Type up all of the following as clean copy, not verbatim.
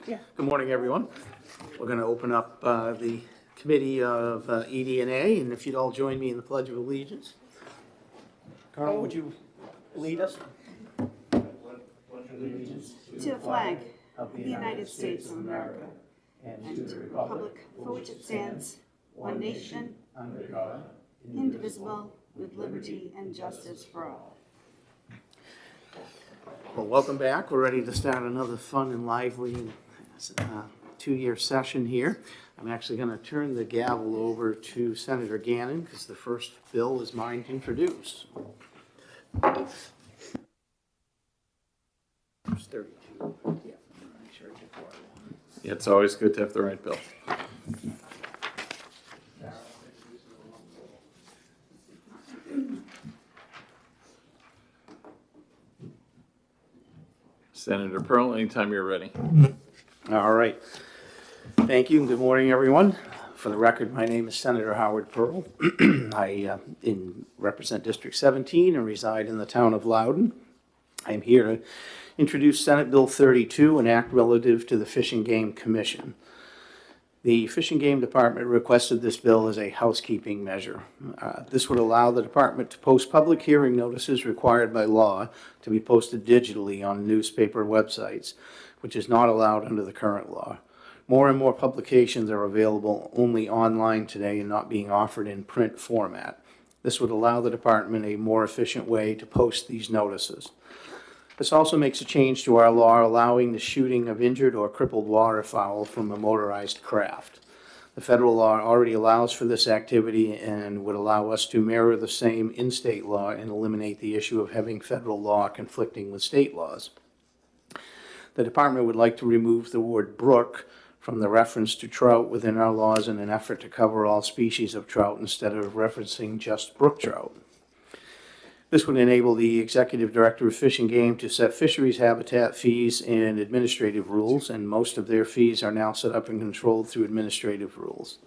Yeah. Good morning, everyone. We're going to open up the Committee of ED&A, and if you'd all join me in the Pledge of Allegiance. Carl, would you lead us? To the flag of the United States of America and to the republic for which it stands, one nation, under God, indivisible, with liberty and justice for all. Well, welcome back. We're ready to start another fun and lively two-year session here. I'm actually going to turn the gavel over to Senator Gannon because the first bill is mine to introduce. There's 32. Yeah. Yeah, it's always good to have the right bill. Senator Pearl, anytime you're ready. All right. Thank you and good morning, everyone. For the record, my name is Senator Howard Pearl. I represent District 17 and reside in the town of Loudon. I'm here to introduce Senate Bill 32, an act relative to the Fish and Game Commission. The Fish and Game Department requested this bill as a housekeeping measure. This would allow the department to post public hearing notices required by law to be posted digitally on newspaper websites, which is not allowed under the current law. More and more publications are available only online today and not being offered in print format. This would allow the department a more efficient way to post these notices. This also makes a change to our law allowing the shooting of injured or crippled waterfowl from a motorized craft. The federal law already allows for this activity and would allow us to mirror the same in-state law and eliminate the issue of having federal law conflicting with state laws. The department would like to remove the word brook from the reference to trout within our laws in an effort to cover all species of trout instead of referencing just brook trout. This would enable the Executive Director of Fish and Game to set fisheries habitat fees and administrative rules, and most of their fees are now set up and controlled through administrative rules.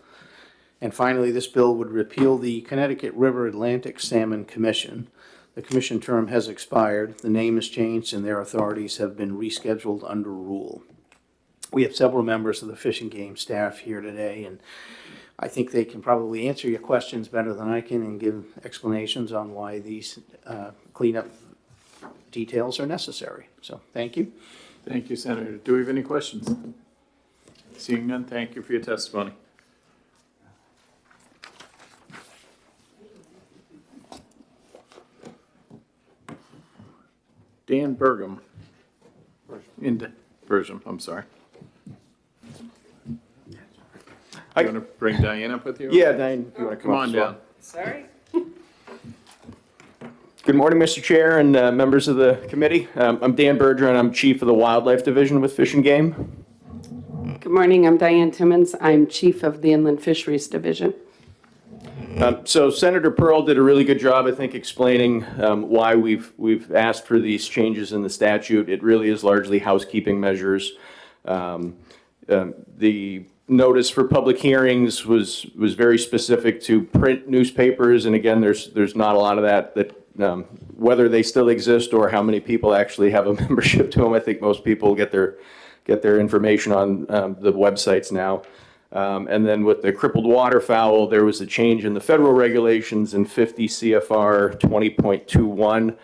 And finally, this bill would repeal the Connecticut River Atlantic Salmon Commission. The commission term has expired, the name has changed, and their authorities have been rescheduled under rule. We have several members of the Fish and Game staff here today, and I think they can probably answer your questions better than I can and give explanations on why these cleanup details are necessary. So, thank you. Thank you, Senator. Do we have any questions? Seeing none, thank you for your testimony. Dan Bergam. Bergam, I'm sorry. You want to bring Diane up with you? Yeah, Diane, if you want to Come on down. Sorry. Good morning, Mr. Chair and members of the committee. I'm Dan Bergeron. I'm Chief of the Wildlife Division with Fish and Game. Good morning, I'm Diane Timmons. I'm Chief of the Inland Fisheries Division. So Senator Pearl did a really good job, I think, explaining why we've asked for these changes in the statute. It really is largely housekeeping measures. The notice for public hearings was very specific to print newspapers, and again, there's not a lot of that whether they still exist or how many people actually have a membership to them. I think most people get their information on the websites now. And then with the crippled waterfowl, there was a change in the federal regulations in 50 CFR 20.21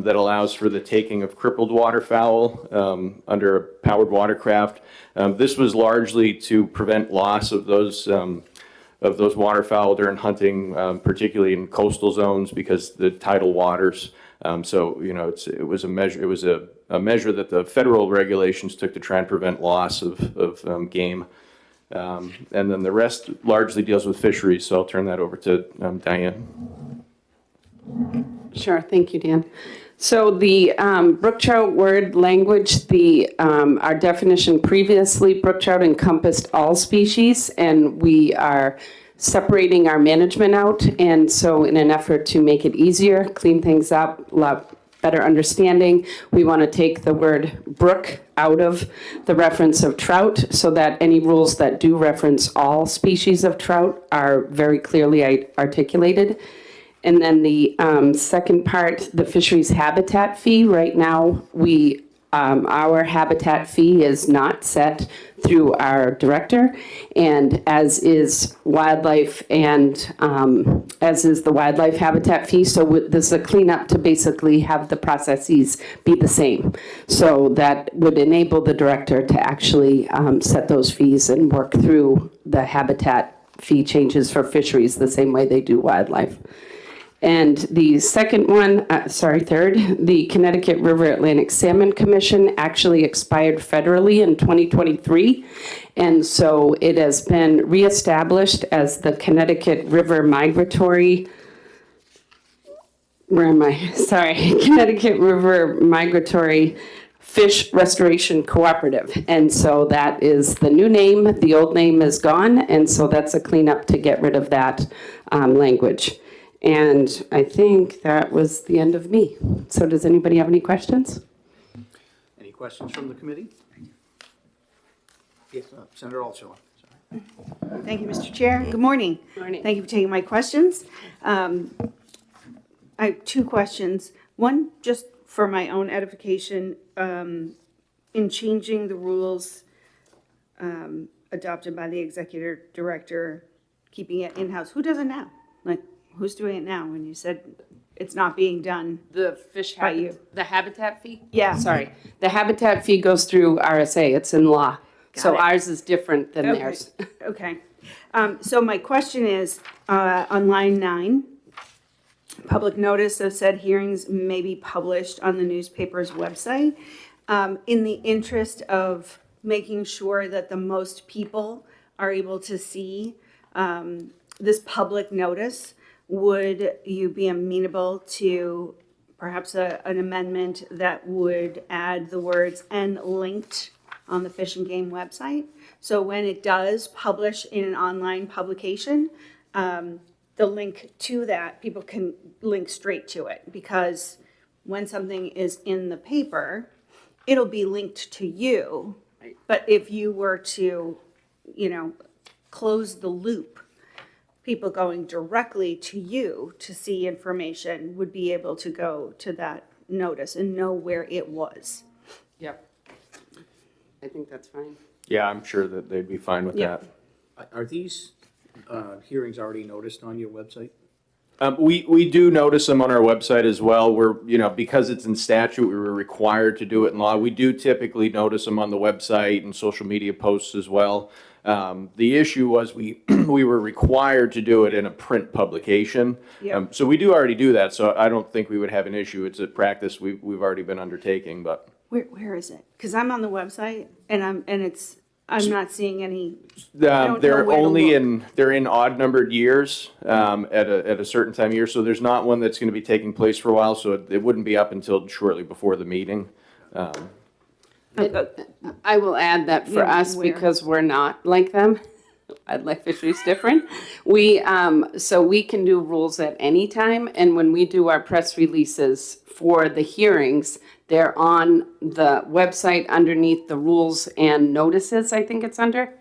that allows for the taking of crippled waterfowl under a powered watercraft. This was largely to prevent loss of those waterfowl during hunting, particularly in coastal zones because the tidal waters. So you know, it was a measure. It was a measure that the federal regulations took to try and prevent loss of game. And then the rest largely deals with fisheries. So I'll turn that over to Diane. Sure, thank you, Dan. So the brook trout word language, our definition previously, brook trout encompassed all species, and we are separating our management out. And so in an effort to make it easier, clean things up, better understanding, we want to take the word brook out of the reference of trout so that any rules that do reference all species of trout are very clearly articulated. And then the second part, the fisheries habitat fee, right now we Our habitat fee is not set through our director, and as is wildlife and as is the wildlife habitat fee. So this is a cleanup to basically have the processes be the same. So that would enable the director to actually set those fees and work through the habitat fee changes for fisheries the same way they do wildlife. And the second one, third, the Connecticut River Atlantic Salmon Commission actually expired federally in 2023. And so it has been reestablished as the Connecticut River Migratory, Connecticut River Migratory Fish Restoration Cooperative. And so that is the new name. The old name is gone. And so that's a cleanup to get rid of that language. And I think that was the end of me. So does anybody have any questions? Any questions from the committee? Yes, Senator Altshuler. Thank you, Mr. Chair. Good morning. Morning. Thank you for taking my questions. I have two questions. One, just for my own edification, in changing the rules adopted by the executive director, keeping it in-house, who does it now? Like, who's doing it now when you said it's not being done? The fish By you. the habitat fee? Yeah. Sorry. The habitat fee goes through RSA. It's in law. So it. ours is different than Okay. theirs. Okay. So my question is, on line 9, public notice of said hearings may be published on the newspaper's website. In the interest of making sure that the most people are able to see this public notice, would you be amenable to perhaps an amendment that would add the words "and linked" on the Fish and Game website? So when it does publish in an online publication, the link to that, people can link straight to it, because when something is in the paper, it'll be linked to you. But if you were to, close the loop, people going directly to you to see information would be able to go to that notice and know where it was. Yep. I think that's fine. Yeah, I'm sure that they'd be fine with Yeah. that. Are these hearings already noticed on your website? We do notice them on our website as well. We're, because it's in statute, we were required to do it in law. We do typically notice them on the website and social media posts as well. The issue was we were required to do it in a print publication. Yep. So we do already do that, so I don't think we would have an issue. It's a practice we've already been undertaking, but. Where is it? Because I'm on the website and I'm not seeing any. don't know They're where to only look. they're in odd numbered years at a certain time of year, so there's not one that's going to be taking place for a while, so it wouldn't be up until shortly before the meeting. I will add that for Yeah, us, where? because we're not like them, wildlife fisheries different. So we can do rules at any time, and when we do our press releases for the hearings, they're on the website underneath the rules and notices, I think it's under.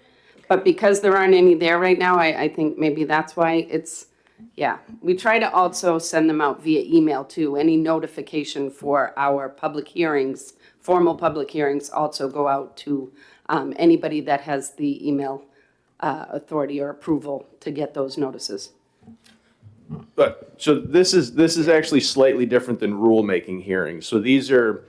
But because there aren't any there right now, I think maybe that's why it's, yeah. We try to also send them out via email too. Any notification for our public hearings, formal public hearings, also go out to anybody that has the email authority or approval to get those notices. But, so this is actually slightly different than rulemaking hearings. So these are,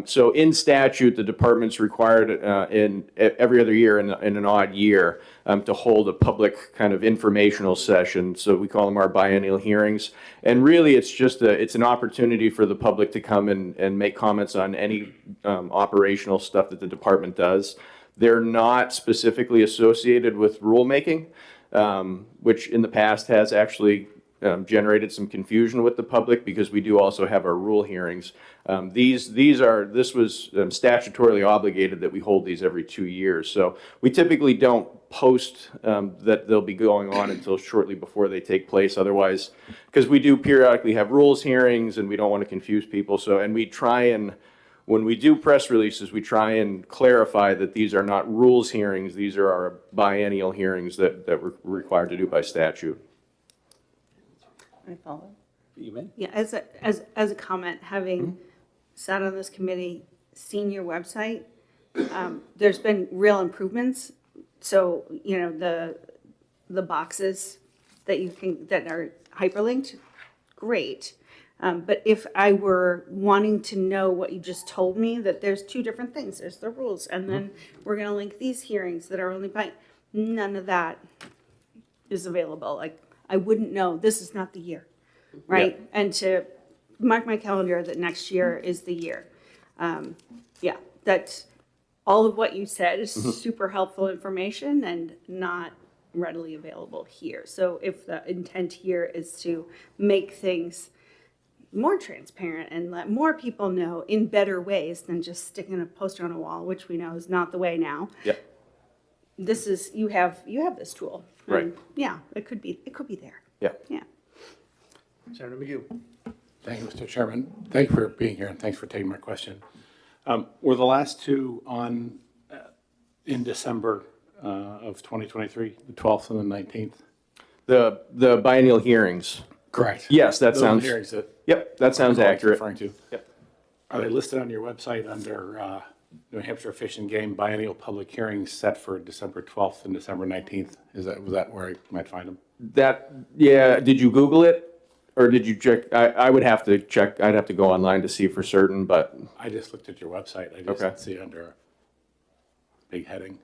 so in statute, the department's required in every other year in an odd year to hold a public kind of informational session. So we call them our biennial hearings. And really, it's just it's an opportunity for the public to come and make comments on any operational stuff that the department does. They're not specifically associated with rulemaking, which in the past has actually generated some confusion with the public, because we do also have our rule hearings. This was statutorily obligated that we hold these every 2 years. So we typically don't post that they'll be going on until shortly before they take place. Otherwise, because we do periodically have rules hearings and we don't want to confuse people. So, and we try and, when we do press releases, we try and clarify that these are not rules hearings. These are our biennial hearings that we're required to do by statute. I follow. You may. Yeah, as a comment, having sat on this committee seen your website. There's been real improvements. So, you know, the boxes that are hyperlinked, great. But if I were wanting to know what you just told me, that there's two different things. There's the rules, and then we're gonna link these hearings that are only by, none of that is available. Like, I wouldn't know, this is not the year, right? And to mark my calendar that next year is the year. Yeah, that's, all of what you said is super helpful information and not readily available here. So if the intent here is to make things more transparent and let more people know in better ways than just sticking a poster on a wall, which we know is not the way now. Yep. This is, you have this tool. Right. And yeah, it could be there. Yeah. Yeah. Senator McGee. Thank you, Mr. Chairman. Thank you for being here, and thanks for taking my question. Were the last two on in December of 2023, the 12th and the 19th? The biennial hearings. Correct. Yes, that Those are the sounds, hearings that yep, that sounds I'm accurate. referring to. Yep. Are they listed on your website under New Hampshire Fish and Game biennial public hearings set for December 12th and December 19th? Was that where I might find them? Yeah, did you Google it? Or did you check? I would have to check, I'd have to go online to see for certain, but I just looked at your website. I just Okay. didn't see it under a big heading.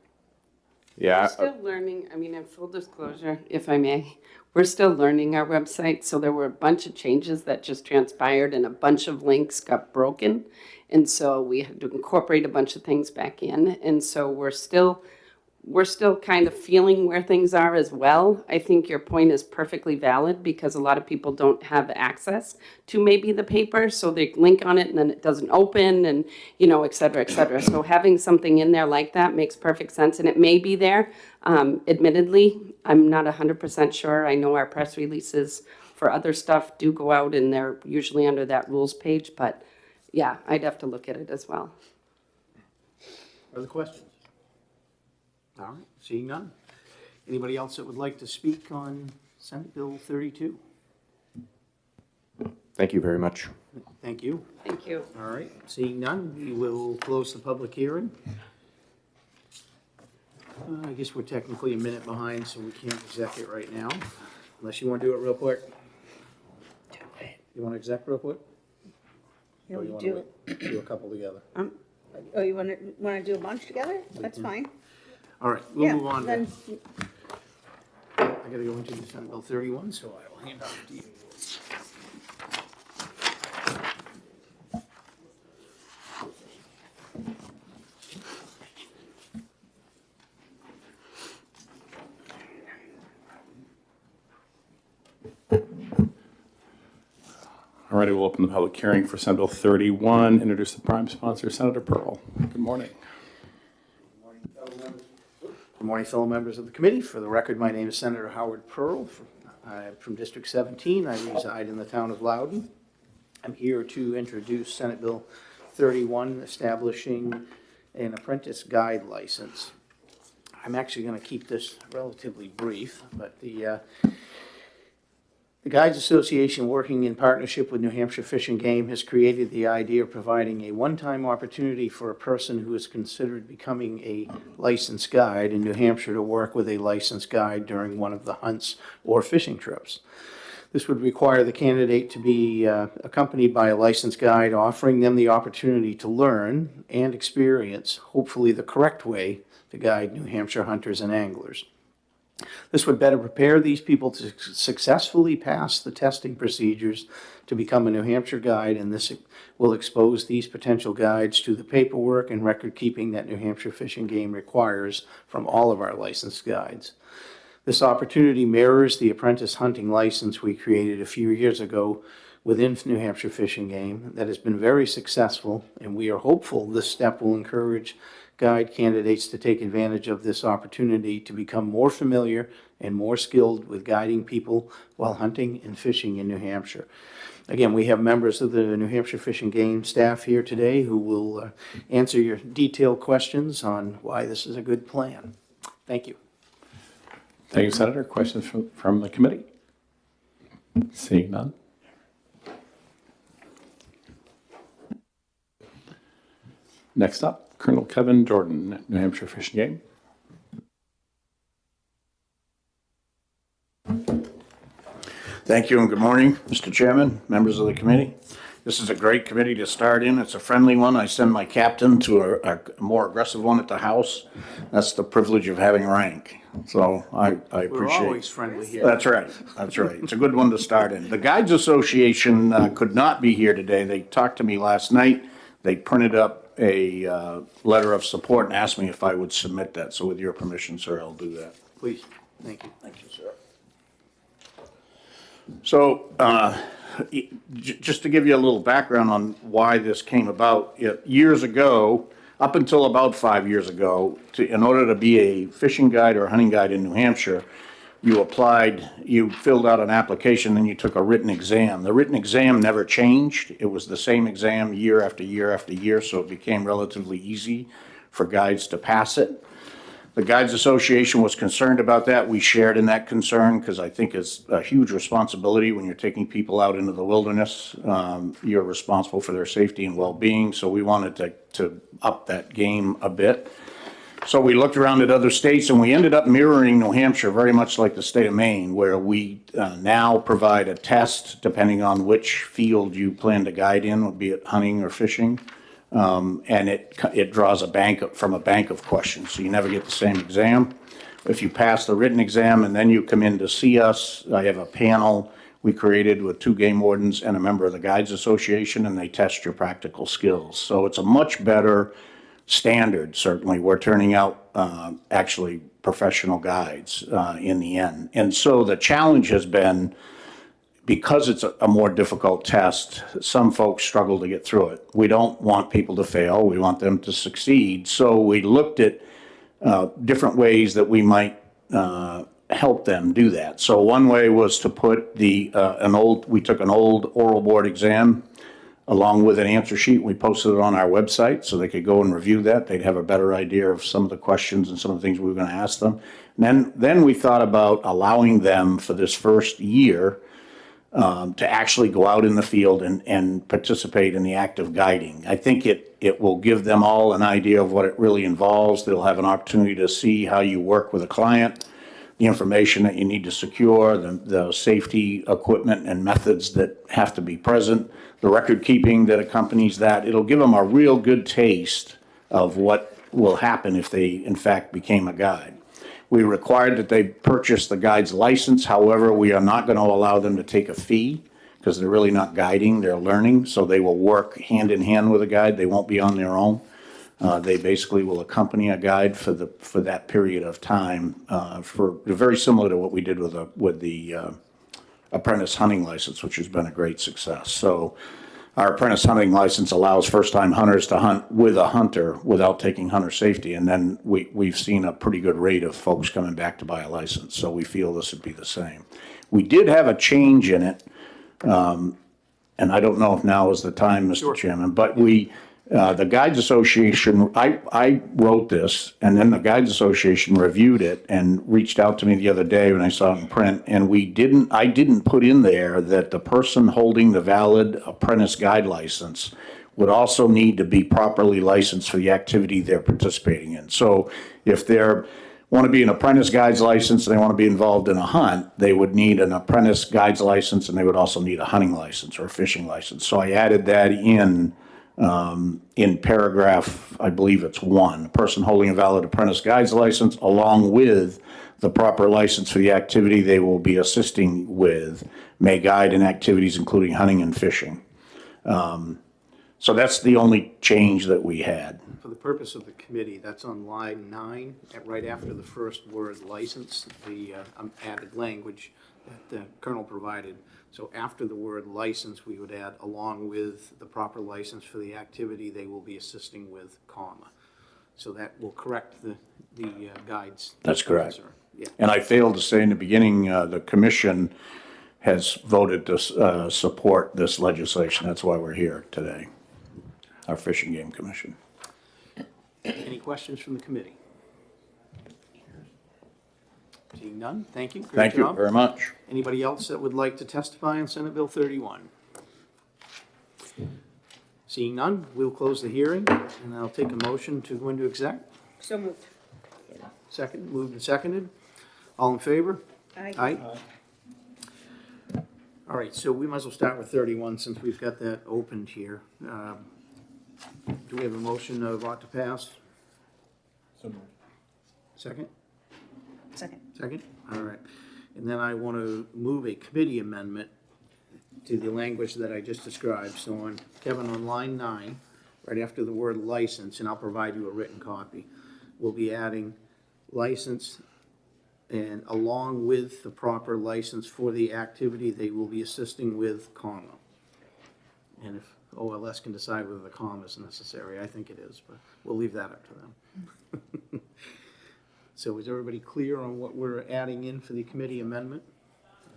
yeah. We're still learning, I mean, in full disclosure, if I may, we're still learning our website, so there were a bunch of changes that just transpired and a bunch of links got broken. And so we had to incorporate a bunch of things back in. And so we're still kind of feeling where things are as well. I think your point is perfectly valid because a lot of people don't have access to maybe the paper, so they link on it and then it doesn't open and, you know, et cetera, et cetera. So having something in there like that makes perfect sense, and it may be there. Admittedly, I'm not 100% sure. I know our press releases for other stuff do go out and they're usually under that rules page, but yeah, I'd have to look at it as well. Other questions? All right, seeing none. Anybody else that would like to speak on Senate Bill 32? Thank you very much. Thank you. Thank you. All right, seeing none, we will close the public hearing. I guess we're technically a minute behind, so we can't exec it right now, unless you want to do it real quick. You want to exec real quick? Yeah, Or we you wanna do wait? Do a couple together. Oh, you want to do a bunch together? That's fine. All right, we'll Yeah, move on. then, I gotta go into the Senate Bill 31, so I will hand off to you. All right, we'll open the public hearing for Senate Bill 31. Introduce the prime sponsor, Senator Pearl. Good morning. Good morning, fellow members of the committee. For the record, my name is Senator Howard Pearl. I'm from District 17. I reside in the town of Loudon. I'm here to introduce Senate Bill 31, establishing an apprentice guide license. I'm actually going to keep this relatively brief, but the Guides Association, working in partnership with New Hampshire Fish and Game, has created the idea of providing a one-time opportunity for a person who is considered becoming a licensed guide in New Hampshire to work with a licensed guide during one of the hunts or fishing trips. This would require the candidate to be accompanied by a licensed guide, offering them the opportunity to learn and experience, hopefully the correct way to guide New Hampshire hunters and anglers. This would better prepare these people to successfully pass the testing procedures to become a New Hampshire guide, and this will expose these potential guides to the paperwork and record keeping that New Hampshire Fish and Game requires from all of our licensed guides. This opportunity mirrors the apprentice hunting license we created a few years ago within New Hampshire Fish and Game that has been very successful, and we are hopeful this step will encourage guide candidates to take advantage of this opportunity to become more familiar and more skilled with guiding people while hunting and fishing in New Hampshire. Again, we have members of the New Hampshire Fish and Game staff here today who will answer your detailed questions on why this is a good plan. Thank you. Thank you, Senator. Questions from the committee? Seeing none. Next up, Colonel Kevin Jordan, New Hampshire Fish and Game. Thank you and good morning, Mr. Chairman, members of the committee. This is a great committee to start in. It's a friendly one. I send my captain to a more aggressive one at the House. That's the privilege of having rank. So I appreciate. We're always friendly here. That's right. That's right. It's a good one to start in. The Guides Association could not be here today. They talked to me last night. They printed up a letter of support and asked me if I would submit that. So with your permission, sir, I'll do that. Please, thank you. Thank you, sir. So, just to give you a little background on why this came about, years ago, up until about 5 years ago, in order to be a fishing guide or a hunting guide in New Hampshire, you filled out an application, then you took a written exam. The written exam never changed. It was the same exam year after year after year, so it became relatively easy for guides to pass it. The Guides Association was concerned about that. We shared in that concern because I think it's a huge responsibility when you're taking people out into the wilderness. You're responsible for their safety and well-being, so we wanted to up that game a bit. So we looked around at other states and we ended up mirroring New Hampshire very much like the state of Maine, where we now provide a test depending on which field you plan to guide in, be it hunting or fishing. And it draws from a bank of questions, so you never get the same exam. If you pass the written exam and then you come in to see us, I have a panel we created with 2 game wardens and a member of the Guides Association, and they test your practical skills. So it's a much better standard, certainly. We're turning out actually professional guides in the end. And so the challenge has been, because it's a more difficult test, some folks struggle to get through it. We don't want people to fail. We want them to succeed. So we looked at different ways that we might help them do that. So one way was to put we took an old oral board exam along with an answer sheet. We posted it on our website so they could go and review that. They'd have a better idea of some of the questions and some of the things we were going to ask them. And then we thought about allowing them for this first year to actually go out in the field and participate in the act of guiding. I think it will give them all an idea of what it really involves. They'll have an opportunity to see how you work with a client, the information that you need to secure, the safety equipment and methods that have to be present, the record keeping that accompanies that. It'll give them a real good taste of what will happen if they, in fact, became a guide. We required that they purchase the guide's license. However, we are not going to allow them to take a fee because they're really not guiding, they're learning. So they will work hand in hand with a guide. They won't be on their own. They basically will accompany a guide for that period of time, very similar to what we did with the apprentice hunting license, which has been a great success. So our apprentice hunting license allows first-time hunters to hunt with a hunter without taking hunter safety, and then we've seen a pretty good rate of folks coming back to buy a license, so we feel this would be the same. We did have a change in it, and I don't know if now is the time, Mr. Chairman, but the Guides Association, I wrote this, and then the Guides Association reviewed it and reached out to me the other day when I saw it in print, and I didn't put in there that the person holding the valid apprentice guide license would also need to be properly licensed for the activity they're participating in. So if they want to be an apprentice guide's license and they want to be involved in a hunt, they would need an apprentice guide's license, and they would also need a hunting license or a fishing license. So I added that in paragraph, I believe it's 1, a person holding a valid apprentice guide's license along with the proper license for the activity they will be assisting with may guide in activities including hunting and fishing. So that's the only change that we had. For the purpose of the committee, that's on line 9, right after the first word license, the added language that the Colonel provided. So after the word license, we would add along with the proper license for the activity they will be assisting with, comma. So that will correct the guides. That's correct. Concern. Yeah. And I failed to say in the beginning, the commission has voted to support this legislation. That's why we're here today, our Fish and Game Commission. Any questions from the committee? Seeing none, thank you. Great Thank you job. very much. Anybody else that would like to testify on Senate Bill 31? Seeing none, we'll close the hearing, and I'll take a motion to go into exec. So moved. Second, moved and seconded. All in favor? Aye. All right, so we might as well start with 31 since we've got that opened here. Do we have a motion of ought to pass? Second? Second. Second? All right. And then I want to move a committee amendment to the language that I just described. So on, Kevin, on line 9, right after the word license, and I'll provide you a written copy, we'll be adding license and along with the proper license for the activity they will be assisting with, comma. And if OLS can decide whether the comma is necessary, I think it is, but we'll leave that up to them. So is everybody clear on what we're adding in for the committee amendment?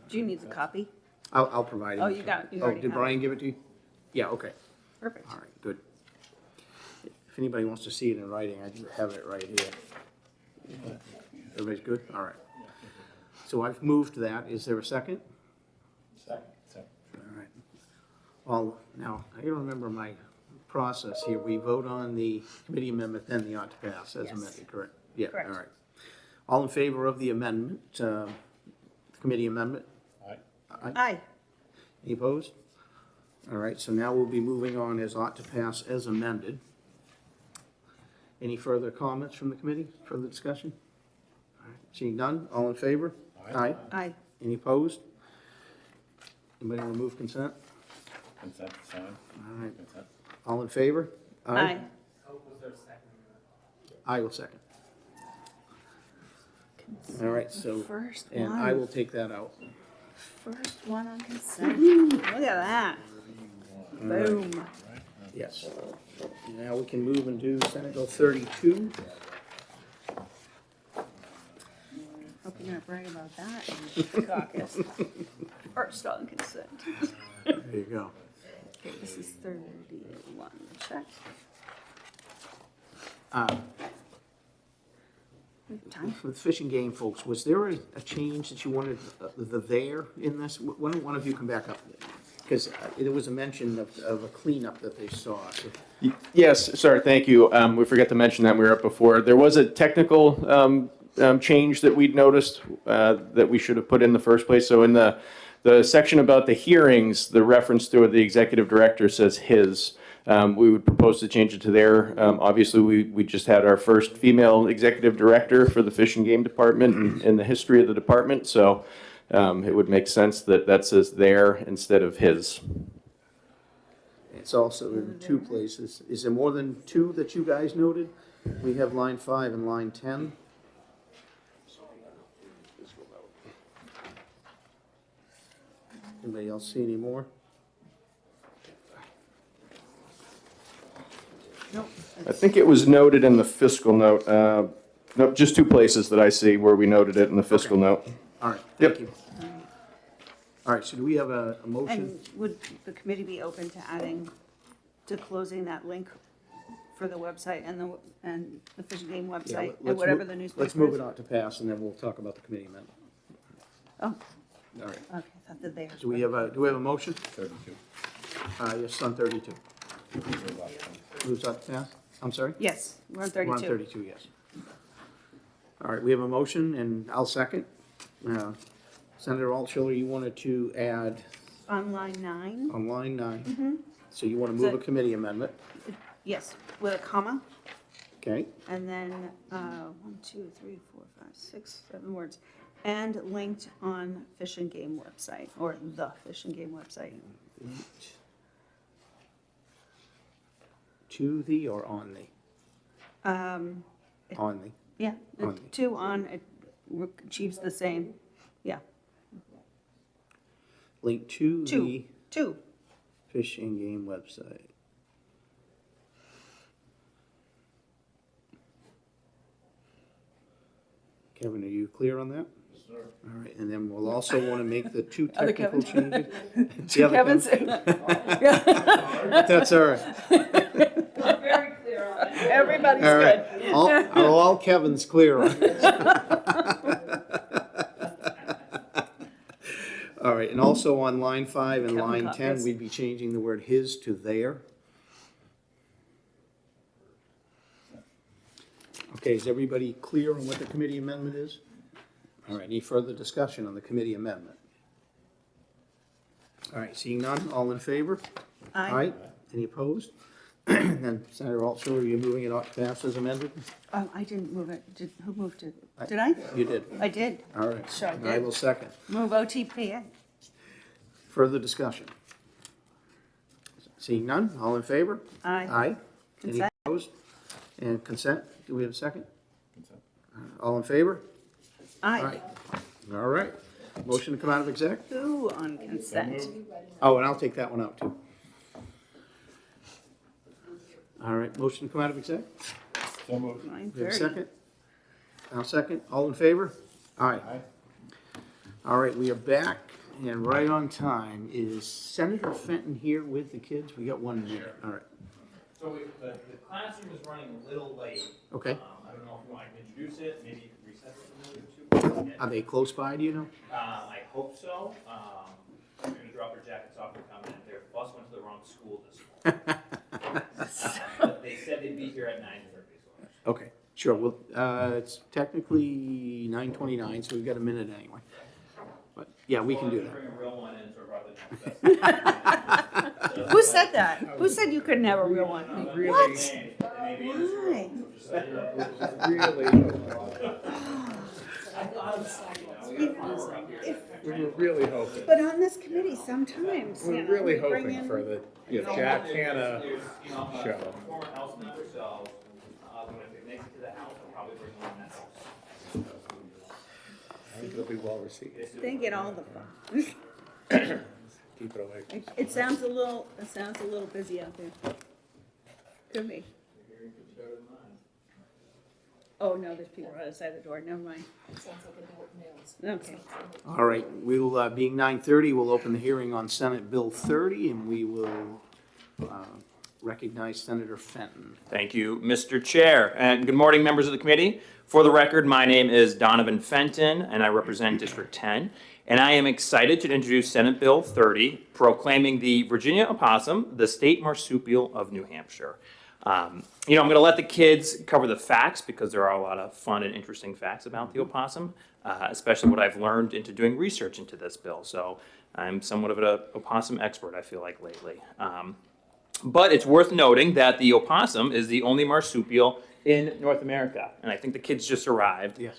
Do you need the copy? I'll provide it. Oh, you got it. You Oh, already did have Brian give it to you? Yeah, okay. Perfect. All right, good. If anybody wants to see it in writing, I do have it right here. Everybody's good? All right. So I've moved that. Is there a second? Second. All right. Well, now, I gotta remember my process here. We vote on the committee amendment, then the ought to pass as Yes. amended, correct? Yeah, Correct. all right. All in favor of the amendment, the committee amendment? Aye. Any opposed? All right, so now we'll be moving on as ought to pass as amended. Any further comments from the committee, further discussion? All right, seeing none, all in favor? Aye. Aye. Any opposed? Anybody want to move consent? Consent, sign. All right, Consent. all in favor? Aye. I will second. All right, so, First and I one. will take that out. First one on consent. Look at that. Boom. Yes. Now we can move and do Senate Bill 32. Hope you're gonna brag about that in the caucus. First on consent. There you go. Okay, this is 31. Check. We have time. For the fishing game folks, was there a change that you wanted, the there in this? Why don't one of you come back up? Because there was a mention of a cleanup that they saw. Yes, sorry, thank you. We forgot to mention that we were up before. There was a technical change that we'd noticed that we should have put in the first place. So in the section about the hearings, the reference to the executive director says his. We would propose to change it to there. Obviously, we just had our first female executive director for the Fish and Game Department in the history of the department. So it would make sense that that says there instead of his. It's also in 2 places. Is there more than 2 that you guys noted? We have line 5 and line 10. Anybody else see any more? Nope. I think it was noted in the fiscal note. No, just 2 places that I see where we noted it in the fiscal note. All right, Yep. thank you. All right, so do we have a motion? And would the committee be open to adding, to closing that link for the website and the Fish and Game Yeah, website let's and whatever move- the newspaper Let's move is? it on to pass, and then we'll talk about the committee amendment. Oh, All right, okay, thought that they. do we have a motion? 32. Yes, on 32. Moves on to pass? I'm sorry? Yes, we're on We're on 32. 32, yes. All right, we have a motion, and I'll second. Senator Altshuler, you wanted to add On line 9, on line 9. So you want to move a committee amendment, yes, with a comma, okay? and then 1, 2, 3, 4, 5, 6, 7 words, and linked on Fish and Game website, or the Fish and Game website. To the or on the? Um, On the. Yeah, the On the- 2 on, it achieves the same, yeah, Link to 2, the 2. Fish and Game website. Kevin, are you clear on that? Yes, sir. All right, and then we'll also want to make the 2 Other technical Kevin. changes. The other Kevin's, That's all right. everybody's All good. right. All Kevin's clear on this. All right, and also on line 5 and Kevin line caught 10, this. we'd be changing the word his to their. Okay, is everybody clear on what the committee amendment is? All right, any further discussion on the committee amendment? All right, seeing none, all in favor? Aye. Any opposed? Then Senator Altshuler, are you moving it off to pass as amended? I didn't move it. Who moved it? Did I? You did. I did. All right. Sure And I did. will second. Move OTPA. Further discussion? Seeing none, all in favor? Aye. Aye. Any Consent. opposed? And consent, do we have a second? All in favor? Aye. All right. Motion to come out of exec? Who on consent? Oh, and I'll take that one out too. All right, motion to come out of exec? We have a 9:30. second? I'll second. All in favor? Aye. All right, we are back and right on time. Is Senator Fenton here with the kids? We got 1 minute. All right, So the classroom is running a little late. okay. I don't know if you want to introduce it, maybe you can recess it a minute or two. Are they close by, do you know? I hope so. They're going to drop their jackets off and come in. Their bus went to the wrong school this morning. But they said they'd be here at 9:30. So Okay, sure. Well, it's technically 9:29, so we've got a minute anyway. But, yeah, we can do that. bring a real one in, so probably not. Who said that? Who said you couldn't have a real one? What? Maybe in this room. Why? We were really hoping, But on this committee, sometimes, we you were know, really we bring hoping in. for the, Jack Hanna There's, show. a former house member, so when it makes it to the house, I'll probably bring one in that house. I think it'll be well received. They get all the fun. Keep it away. It sounds a little busy out there. Could be. Oh, no, there's people outside the door. Never mind. Okay. All right, we'll, being 9:30, we'll open the hearing on Senate Bill 30, and we will recognize Senator Fenton. Thank you, Mr. Chair, and good morning, members of the committee. For the record, my name is Donovan Fenton, and I represent District 10, and I am excited to introduce Senate Bill 30, proclaiming the Virginia opossum the state marsupial of New Hampshire. I'm going to let the kids cover the facts because there are a lot of fun and interesting facts about the opossum, especially what I've learned into doing research into this bill. So I'm somewhat of an opossum expert, I feel like, lately. But it's worth noting that the opossum is the only marsupial in North America, and I think the kids just arrived. Yes.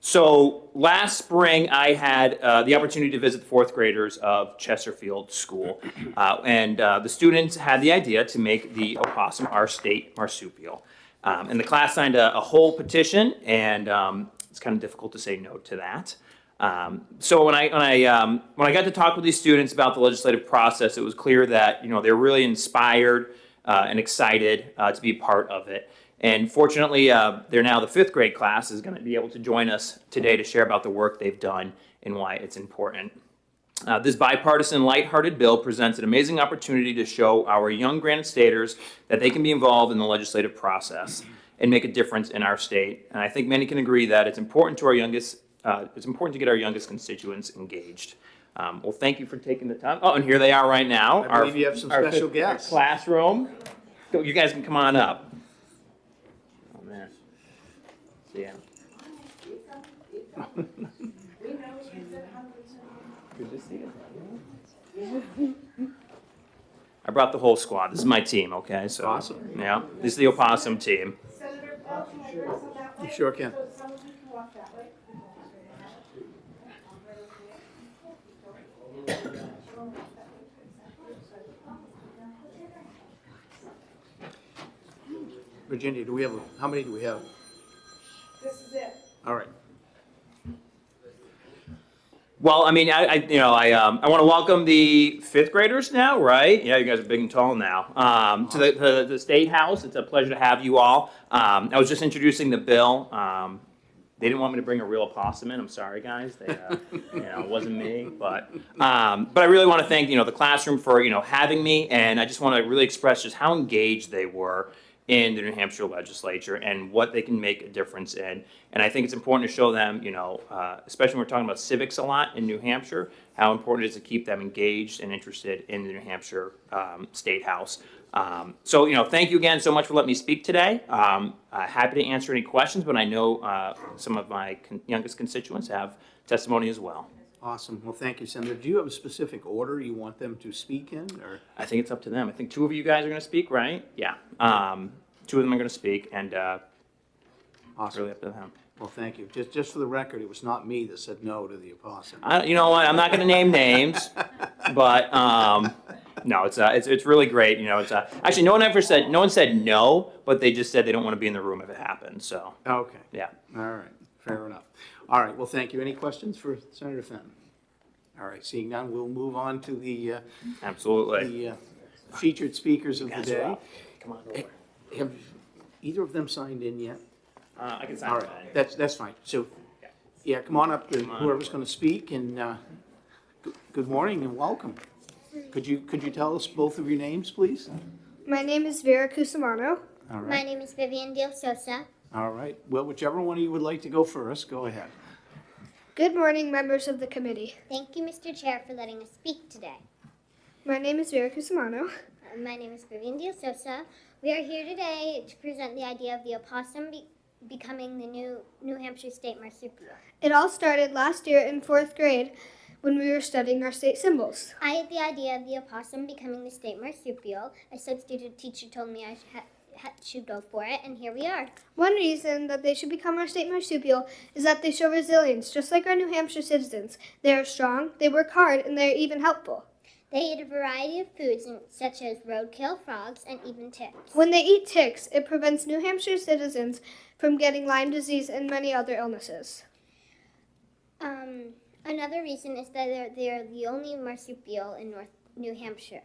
So last spring, I had the opportunity to visit the fourth graders of Chesterfield School, and the students had the idea to make the opossum our state marsupial. And the class signed a whole petition, and it's kind of difficult to say no to that. So when I got to talk with these students about the legislative process, it was clear that they're really inspired and excited to be part of it. And fortunately, they're now the fifth grade class is going to be able to join us today to share about the work they've done and why it's important. This bipartisan, lighthearted bill presents an amazing opportunity to show our young Granite Staters that they can be involved in the legislative process and make a difference in our state. And I think many can agree that it's important to get our youngest constituents engaged. Well, thank you for taking the time. Oh, and here they are right now. I believe you have some our special fifth grade guests. Classroom. So you guys can come on up. Oh man. Yeah. Good to see you. I brought the whole squad. This is my team, okay? So, Awesome. Yeah, this is the opossum team. Senator Paul, can I address on that one? You sure can. So some of you can walk that way. Virginia, do we have, how many do we have? This is it. All right. Well, I mean, I want to welcome the fifth graders now, right? Yeah, you guys are big and tall now. To the State House, it's a pleasure to have you all. I was just introducing the bill. They didn't want me to bring a real opossum in. I'm sorry, guys. They, it wasn't me. But I really want to thank the classroom for having me, and I just want to really express just how engaged they were in the New Hampshire legislature and what they can make a difference in. And I think it's important to show them, especially when we're talking about civics a lot in New Hampshire, how important it is to keep them engaged and interested in the New Hampshire State House. So, thank you again so much for letting me speak today. Happy to answer any questions, but I know some of my youngest constituents have testimony as well. Awesome. Well, thank you, Senator. Do you have a specific order you want them to speak in, or? I think it's up to them. I think two of you guys are going to speak, right? Yeah. Two of them are going to speak, and it's Awesome. really up to them. Well, thank you. Just for the record, it was not me that said no to the opossum. You know what? I'm not going to name names, but no, it's really great. Actually, no one said no, but they just said they don't want to be in the room if it happens. So Okay. yeah. All right. Fair enough. All right. Well, thank you. Any questions for Senator Fenton? All right. Seeing none, we'll move on to the Absolutely. featured speakers of the Guys are day. up. Come on over. Have either of them signed in yet? I can sign All it. right. That's fine. So, yeah, come on up, whoever's going to speak, and good morning and welcome. Could you tell us both of your names, please? My name is Vera Cusimano. All right. My name is Vivian Del Sosa. All right. Well, whichever one of you would like to go first, go ahead. Good morning, members of the committee. Thank you, Mr. Chair, for letting us speak today. My name is Vera Cusimano. My name is Vivian Del Sosa. We are here today to present the idea of the opossum becoming the new New Hampshire state marsupial. It all started last year in 4th grade when we were studying our state symbols. I had the idea of the opossum becoming the state marsupial. A substitute teacher told me I should go for it, and here we are. One reason that they should become our state marsupial is that they show resilience, just like our New Hampshire citizens. They are strong, they work hard, and they are even helpful. They eat a variety of foods such as roadkill, frogs, and even ticks. When they eat ticks, it prevents New Hampshire citizens from getting Lyme disease and many other illnesses. Another reason is that they're the only marsupial in New Hampshire,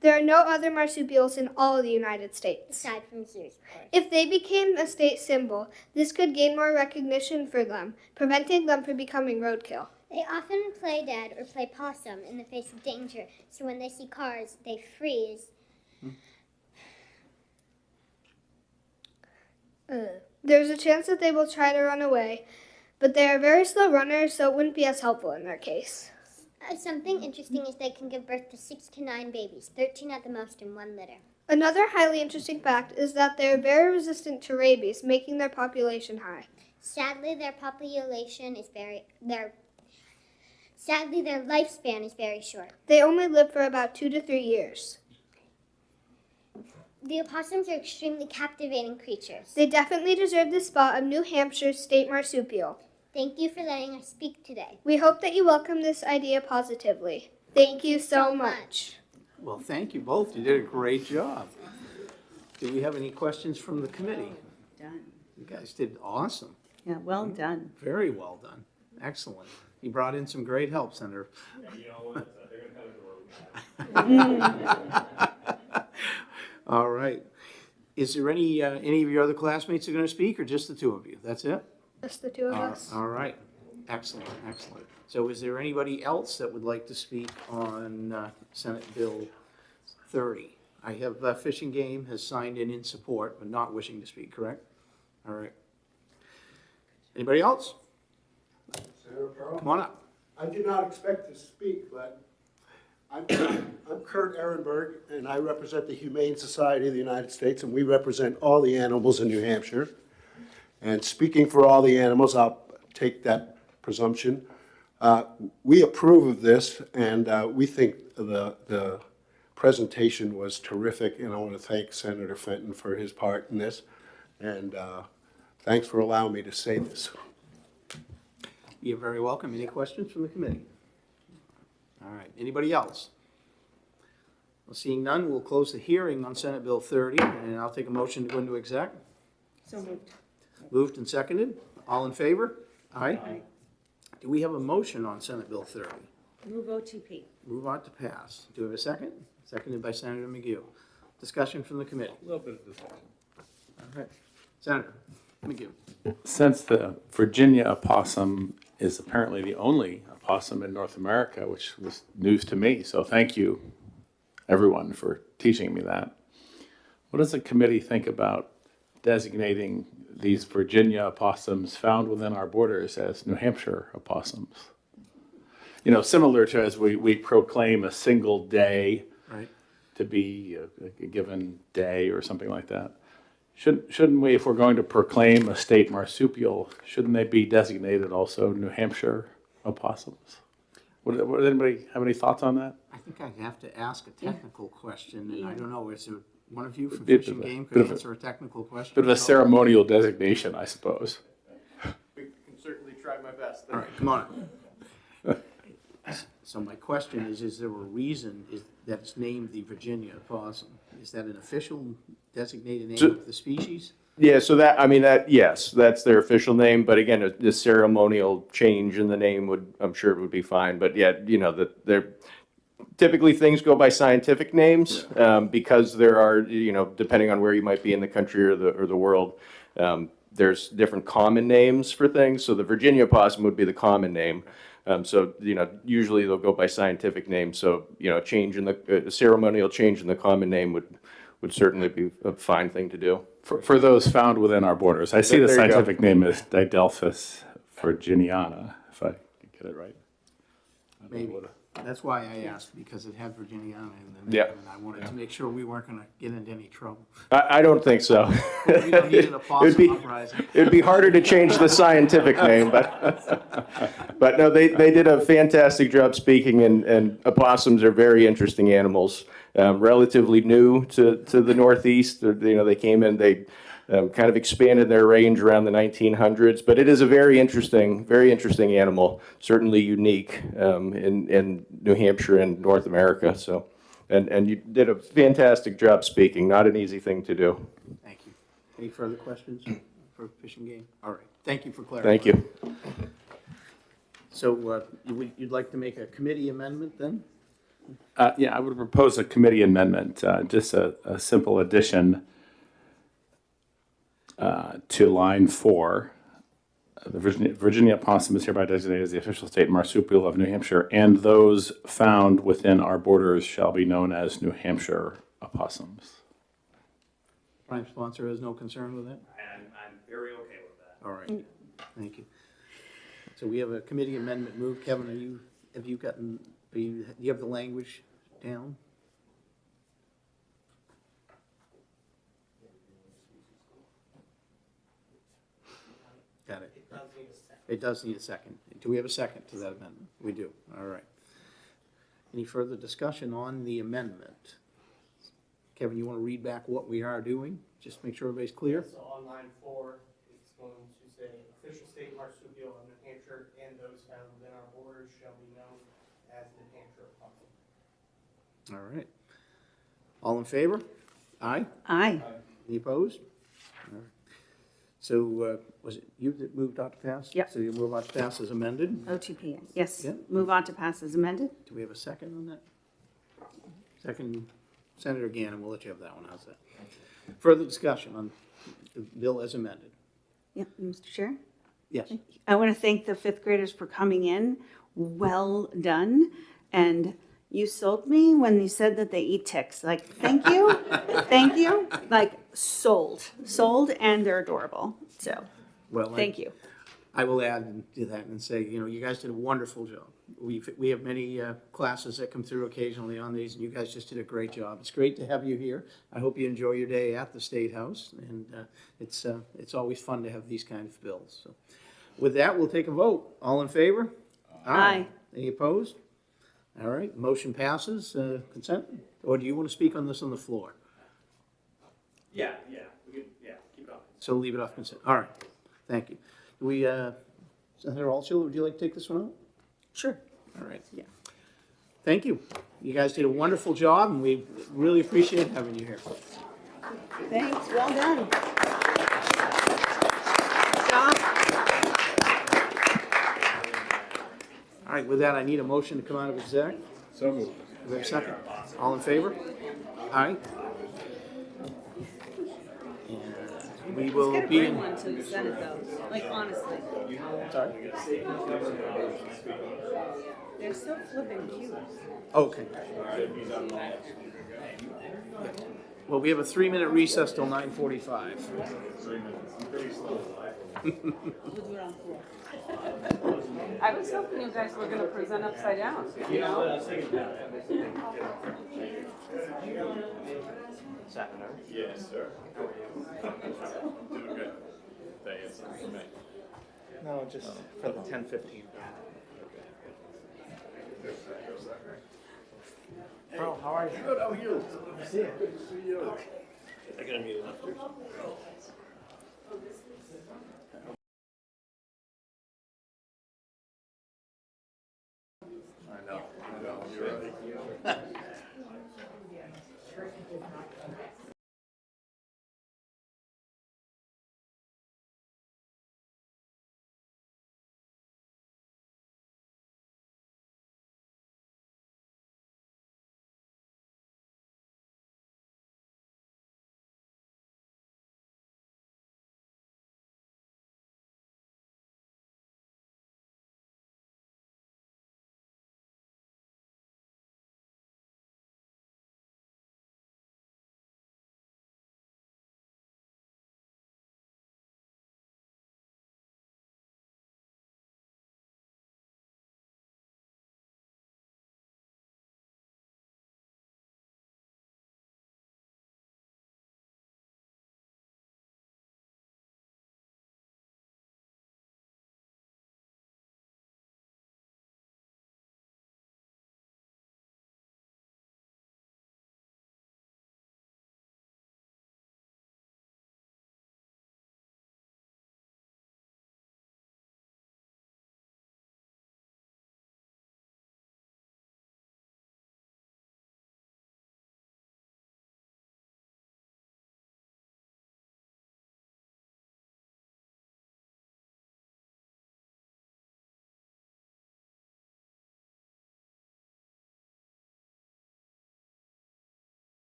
There are no other marsupials in all of the United States. aside from zoos, of course. If they became a state symbol, this could gain more recognition for them, preventing them from becoming roadkill. They often play dead or play possum in the face of danger, so when they see cars, they freeze. There's a chance that they will try to run away, but they are very slow runners, so it wouldn't be as helpful in their case. Something interesting is they can give birth to 6 to 9 babies, 13 at the most in one litter. Another highly interesting fact is that they are very resistant to rabies, making their population high. Sadly, their lifespan is very short. They only live for about 2 to 3 years. The opossums are extremely captivating creatures. They definitely deserve the spot of New Hampshire's state marsupial. Thank you for letting us speak today. We hope that you welcome this idea positively. Thank you so much. Well, thank you both. You did a great job. Do we have any questions from the committee? Done. You guys did awesome. Yeah, well done. Very well done. Excellent. You brought in some great help, Senator. All right. Is there any of your other classmates are going to speak, or just the two of you? That's it? Just the two of us. All right. Excellent, excellent. So is there anybody else that would like to speak on Senate Bill 30? I have Fish and Game has signed in support, but not wishing to speak, correct? All right. Anybody else? Senator Pearl? Come on up. I did not expect to speak, but I'm Kurt Ehrenberg, and I represent the Humane Society of the United States, and we represent all the animals in New Hampshire. And speaking for all the animals, I'll take that presumption. We approve of this, and we think the presentation was terrific, and I want to thank Senator Fenton for his part in this. And thanks for allowing me to say this. You're very welcome. Any questions from the committee? All right. Anybody else? Well, seeing none, we'll close the hearing on Senate Bill 30, and I'll take a motion to go into exec. So moved. Moved and seconded. All in favor? Aye. Do we have a motion on Senate Bill 30? Move OTP. Move on to pass. Do we have a second? Seconded by Senator McGill. Discussion from the committee. A little bit of discussion. All right. Senator McGill. Since the Virginia opossum is apparently the only opossum in North America, which was news to me, so thank you, everyone, for teaching me that. What does the committee think about designating these Virginia opossums found within our borders as New Hampshire opossums? You know, similar to as we proclaim a single day Right. to be a given day or something like that. Shouldn't we, if we're going to proclaim a state marsupial, shouldn't they be designated also New Hampshire opossums? Would anybody have any thoughts on that? I think I have to ask a technical question, and I don't know, is there one of you from Bit Fish and of a- Game bit could of a- answer a technical question? Bit of a ceremonial designation, I suppose. We can certainly try my best. All right, come on. So my question is there a reason that it's named the Virginia opossum? Is that an official designated name of the species? Yeah, so yes, that's their official name, but again, the ceremonial change in the name I'm sure would be fine, but yeah, you know, typically things go by scientific names, because there are, you know, depending on where you might be in the country or the world, there's different common names for things, so the Virginia opossum would be the common name. So, you know, usually they'll go by scientific names, so, you know, a ceremonial change in the common name would certainly be a fine thing to do. For those found within our borders, I see the There you go. scientific name is Didelphis virginiana, if I get it right. Maybe. That's why I asked, because it had Virginiana in the name, Yeah. and I wanted to make sure we weren't gonna get into any trouble. I don't think so. We don't need an It'd be- opossum uprising. It'd be harder to change the scientific name, but no, they did a fantastic job speaking, and opossums are very interesting animals. Relatively new to the Northeast. You know, they came in, they kind of expanded their range around the 1900s, but it is a very interesting animal, certainly unique in New Hampshire and North America. So, and you did a fantastic job speaking. Not an easy thing to do. Thank you. Any further questions for Fish and Game? All right, thank you for clarifying. Thank you. So you'd like to make a committee amendment then? Yeah, I would propose a committee amendment, just a simple addition to line 4. The Virginia opossum is hereby designated as the official state marsupial of New Hampshire, and those found within our borders shall be known as New Hampshire opossums. Prime sponsor has no concern with that? I'm very okay with that. All right, thank you. So we have a committee amendment moved. Kevin, do you have the language down? Got it. It does need a second. Do we have a second to that amendment? We do, all right. Any further discussion on the amendment? Kevin, you want to read back what we are doing? Just make sure everybody's clear? So on line 4, it's going to say, official state marsupial of New Hampshire and those found within our borders shall be known as New Hampshire opossum. All right. All in favor? Aye? Aye. Any opposed? All right. So was it you that moved on to pass? Yep. So you move on to pass as amended? OTP, yes. Yeah. Move on to pass as amended. Do we have a second on that? Second, Senator Gannon, we'll let you have that one. How's that? Further discussion on the bill as amended? Yep, Mr. Chair. Yes. I want to thank the fifth graders for coming in. Well done. And you sold me when you said that they eat ticks. Like, thank you. Thank you. Like, sold, and they're adorable. So, Well, thank you. I will add to that and say, you know, you guys did a wonderful job. We have many classes that come through occasionally on these, and you guys just did a great job. It's great to have you here. I hope you enjoy your day at the State House, and it's always fun to have these kinds of bills. So, with that, we'll take a vote. All in favor? Aye. Any opposed? All right, motion passes. Consent? Or do you want to speak on this on the floor? Yeah, we can, keep going. So leave it off consent. All right, thank you. Senator Altshuler, would you like to take this one out? Sure. All right. Yeah. Thank you. You guys did a wonderful job, and we really appreciate having you here. Thanks. Well done. All right, with that, I need a motion to come out of exec. So moved. Do we have a second? All in favor? Aye. And we will be in. one to the Senate, though. Like, honestly. Sorry? They're so flipping cute. Okay. Well, we have a 3-minute recess till 9:45. I was hoping you guys were going to present upside down, you know? Yes, sir. Doing good. Thanks. No, just for the 10:15. Bro, how are you? Good, how are you? See you. I gotta meet him upstairs. I know, you're right.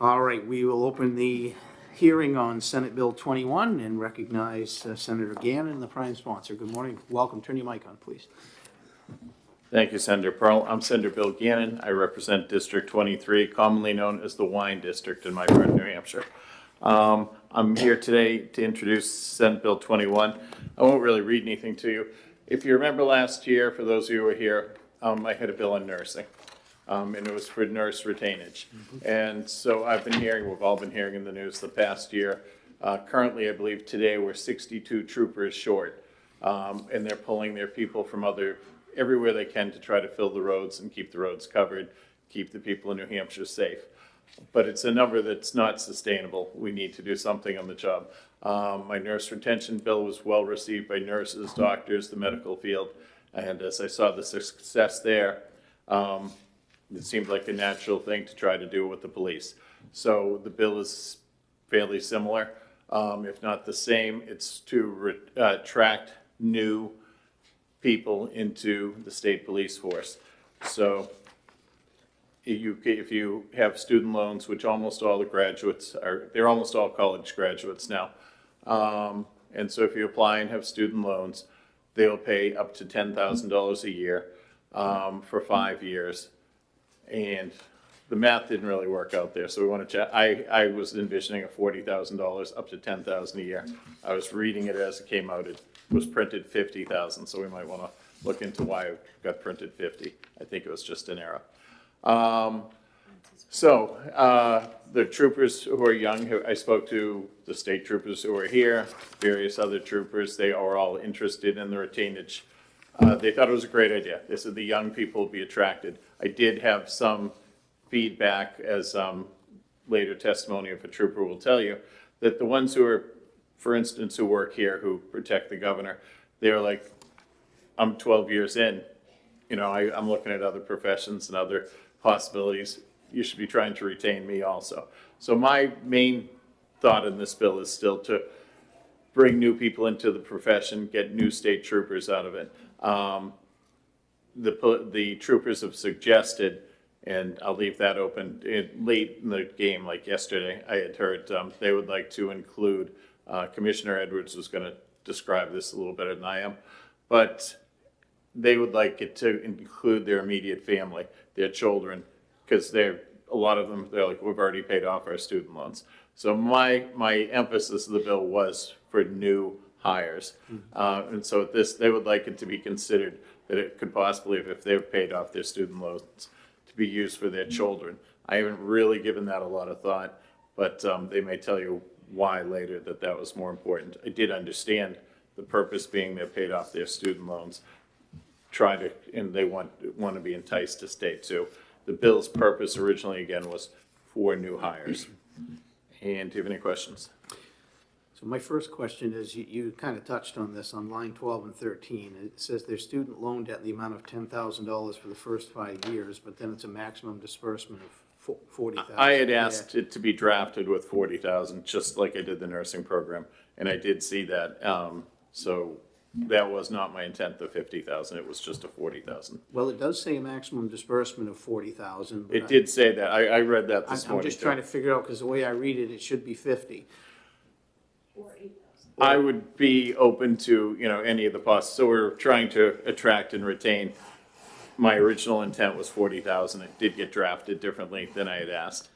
All right, we will open the hearing on Senate Bill 21 and recognize Senator Gannon, the prime sponsor. Good morning. Welcome. Turn your mic on, please. Thank you, Senator Pearl. I'm Senator Bill Gannon. I represent District 23, commonly known as the Wine District in my part of New Hampshire. I'm here today to introduce Senate Bill 21. I won't really read anything to you. If you remember last year, for those of you who were here, I had a bill on nursing. And it was for nurse retainage. And so I've been hearing, we've all been hearing in the news the past year. Currently, I believe today we're 62 troopers short. And they're pulling their people from everywhere they can to try to fill the roads and keep the roads covered, keep the people in New Hampshire safe. But it's a number that's not sustainable. We need to do something on the job. My nurse retention bill was well received by nurses, doctors, the medical field. And as I saw the success there, it seemed like a natural thing to try to do with the police. So the bill is fairly similar, if not the same. It's to attract new people into the state police force. So if you have student loans, which almost all the graduates are, they're almost all college graduates now. And so if you apply and have student loans, they'll pay up to $10,000 a year for 5 years. And the math didn't really work out there, so we want to check. I was envisioning a $40,000 up to $10,000 a year. I was reading it as it came out. It was printed $50,000, so we might want to look into why it got printed 50. I think it was just an error. The troopers who are young, I spoke to the state troopers who are here, various other troopers. They are all interested in the retainage. They thought it was a great idea. They said the young people will be attracted. I did have some feedback, as later testimony of a trooper will tell you, that the ones who are, for instance, who work here, who protect the governor, they're like, I'm 12 years in. You know, I'm looking at other professions and other possibilities. You should be trying to retain me also. So my main thought in this bill is still to bring new people into the profession, get new state troopers out of it. The troopers have suggested, and I'll leave that open, late in the game, like yesterday, I had heard they would like to include, Commissioner Edwards was going to describe this a little better than I am, but they would like it to include their immediate family, their children, because a lot of them, they're like, we've already paid off our student loans. So my emphasis of the bill was for new hires. And so they would like it to be considered that it could possibly, if they've paid off their student loans, to be used for their children. I haven't really given that a lot of thought, but they may tell you why later that was more important. I did understand the purpose being they paid off their student loans, and they want to be enticed to stay too. The bill's purpose originally, again, was for new hires. And do you have any questions? So my first question is, you kind of touched on this on line 12 and 13. It says their student loan debt in the amount of $10,000 for the first 5 years, but then it's a maximum disbursement of $40,000. I had asked it to be drafted with $40,000, just like I did the nursing program, and I did see that. So that was not my intent, the $50,000. It was just a $40,000. Well, it does say a maximum disbursement of $40,000. It did say that. I read that this morning. I'm just trying to figure out, because the way I read it, it should be 50. I would be open to, any of the possibilities. So we're trying to attract and retain. My original intent was $40,000. It did get drafted differently than I had asked.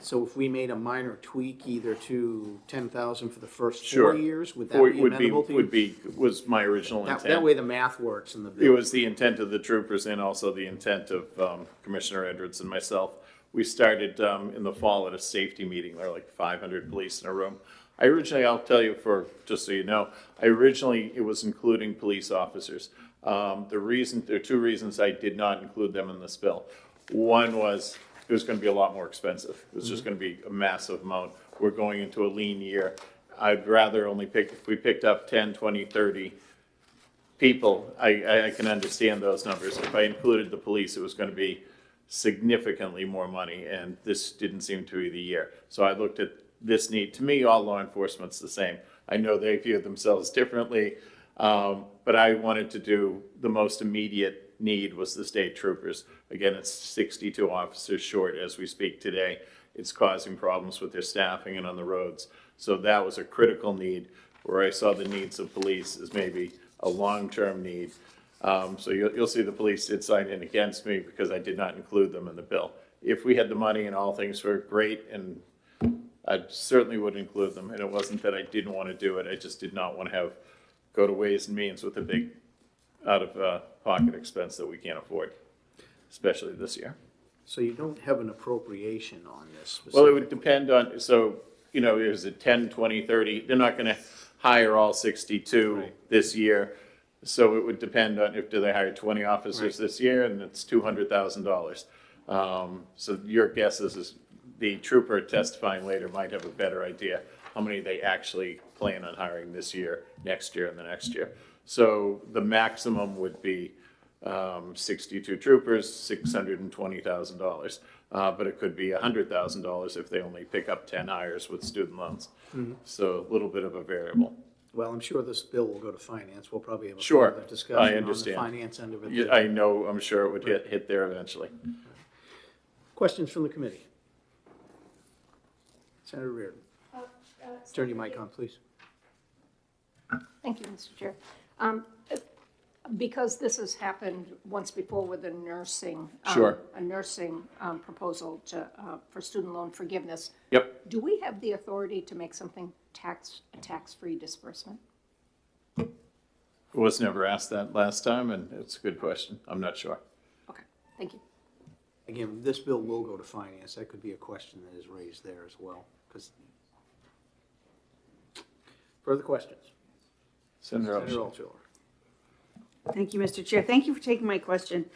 So if we made a minor tweak either to $10,000 for the first Sure. 4 years, would that be amenable to you? Was my original intent. That way the math works in the It bill. was the intent of the troopers and also the intent of Commissioner Edwards and myself. We started in the fall at a safety meeting. There were like 500 police in a room. I'll tell you just so you know, it was including police officers. There are two reasons I did not include them in this bill. One was it was going to be a lot more expensive. It was just going to be a massive amount. We're going into a lean year. I'd rather if we picked up 10, 20, 30 people, I can understand those numbers. If I included the police, it was going to be significantly more money, and this didn't seem to be the year. So I looked at this need. To me, all law enforcement's the same. I know they view themselves differently, but I wanted to do the most immediate need was the state troopers. Again, it's 62 officers short as we speak today. It's causing problems with their staffing and on the roads. So that was a critical need, where I saw the needs of police as maybe a long-term need. So you'll see the police did sign in against me because I did not include them in the bill. If we had the money and all things were great, and I certainly would include them. And it wasn't that I didn't want to do it, I just did not want to go to Ways and Means with a big out-of-pocket expense that we can't afford, especially this year. So you don't have an appropriation on this Well, it specific? would depend on, so, is it 10, 20, 30? They're not going to hire all 62 this year. So it would depend on do they hire 20 officers this year, and it's $200,000. So your guess is the trooper testifying later might have a better idea how many they actually plan on hiring this year, next year, and the next year. So the maximum would be 62 troopers, $620,000. But it could be $100,000 if they only pick up 10 hires with student loans. So a little bit of a variable. Well, I'm sure this bill will go to finance. We'll probably have a Sure, further I discussion on the understand. finance end of it. Yeah, I know, I'm sure it would hit there eventually. Questions from the committee? Senator Reardon. Turn your mic on, please. Thank you, Mr. Chair. Because this has happened once before with a nursing, Sure. Proposal for student loan forgiveness. Yep. Do we have the authority to make something a tax-free disbursement? Was never asked that last time, and it's a good question. I'm not sure. Okay, thank you. Again, this bill will go to finance. That could be a question that is raised there as well. Further questions? Senator Senator Altshuler. Thank you, Mr. Chair. Thank you for taking my question.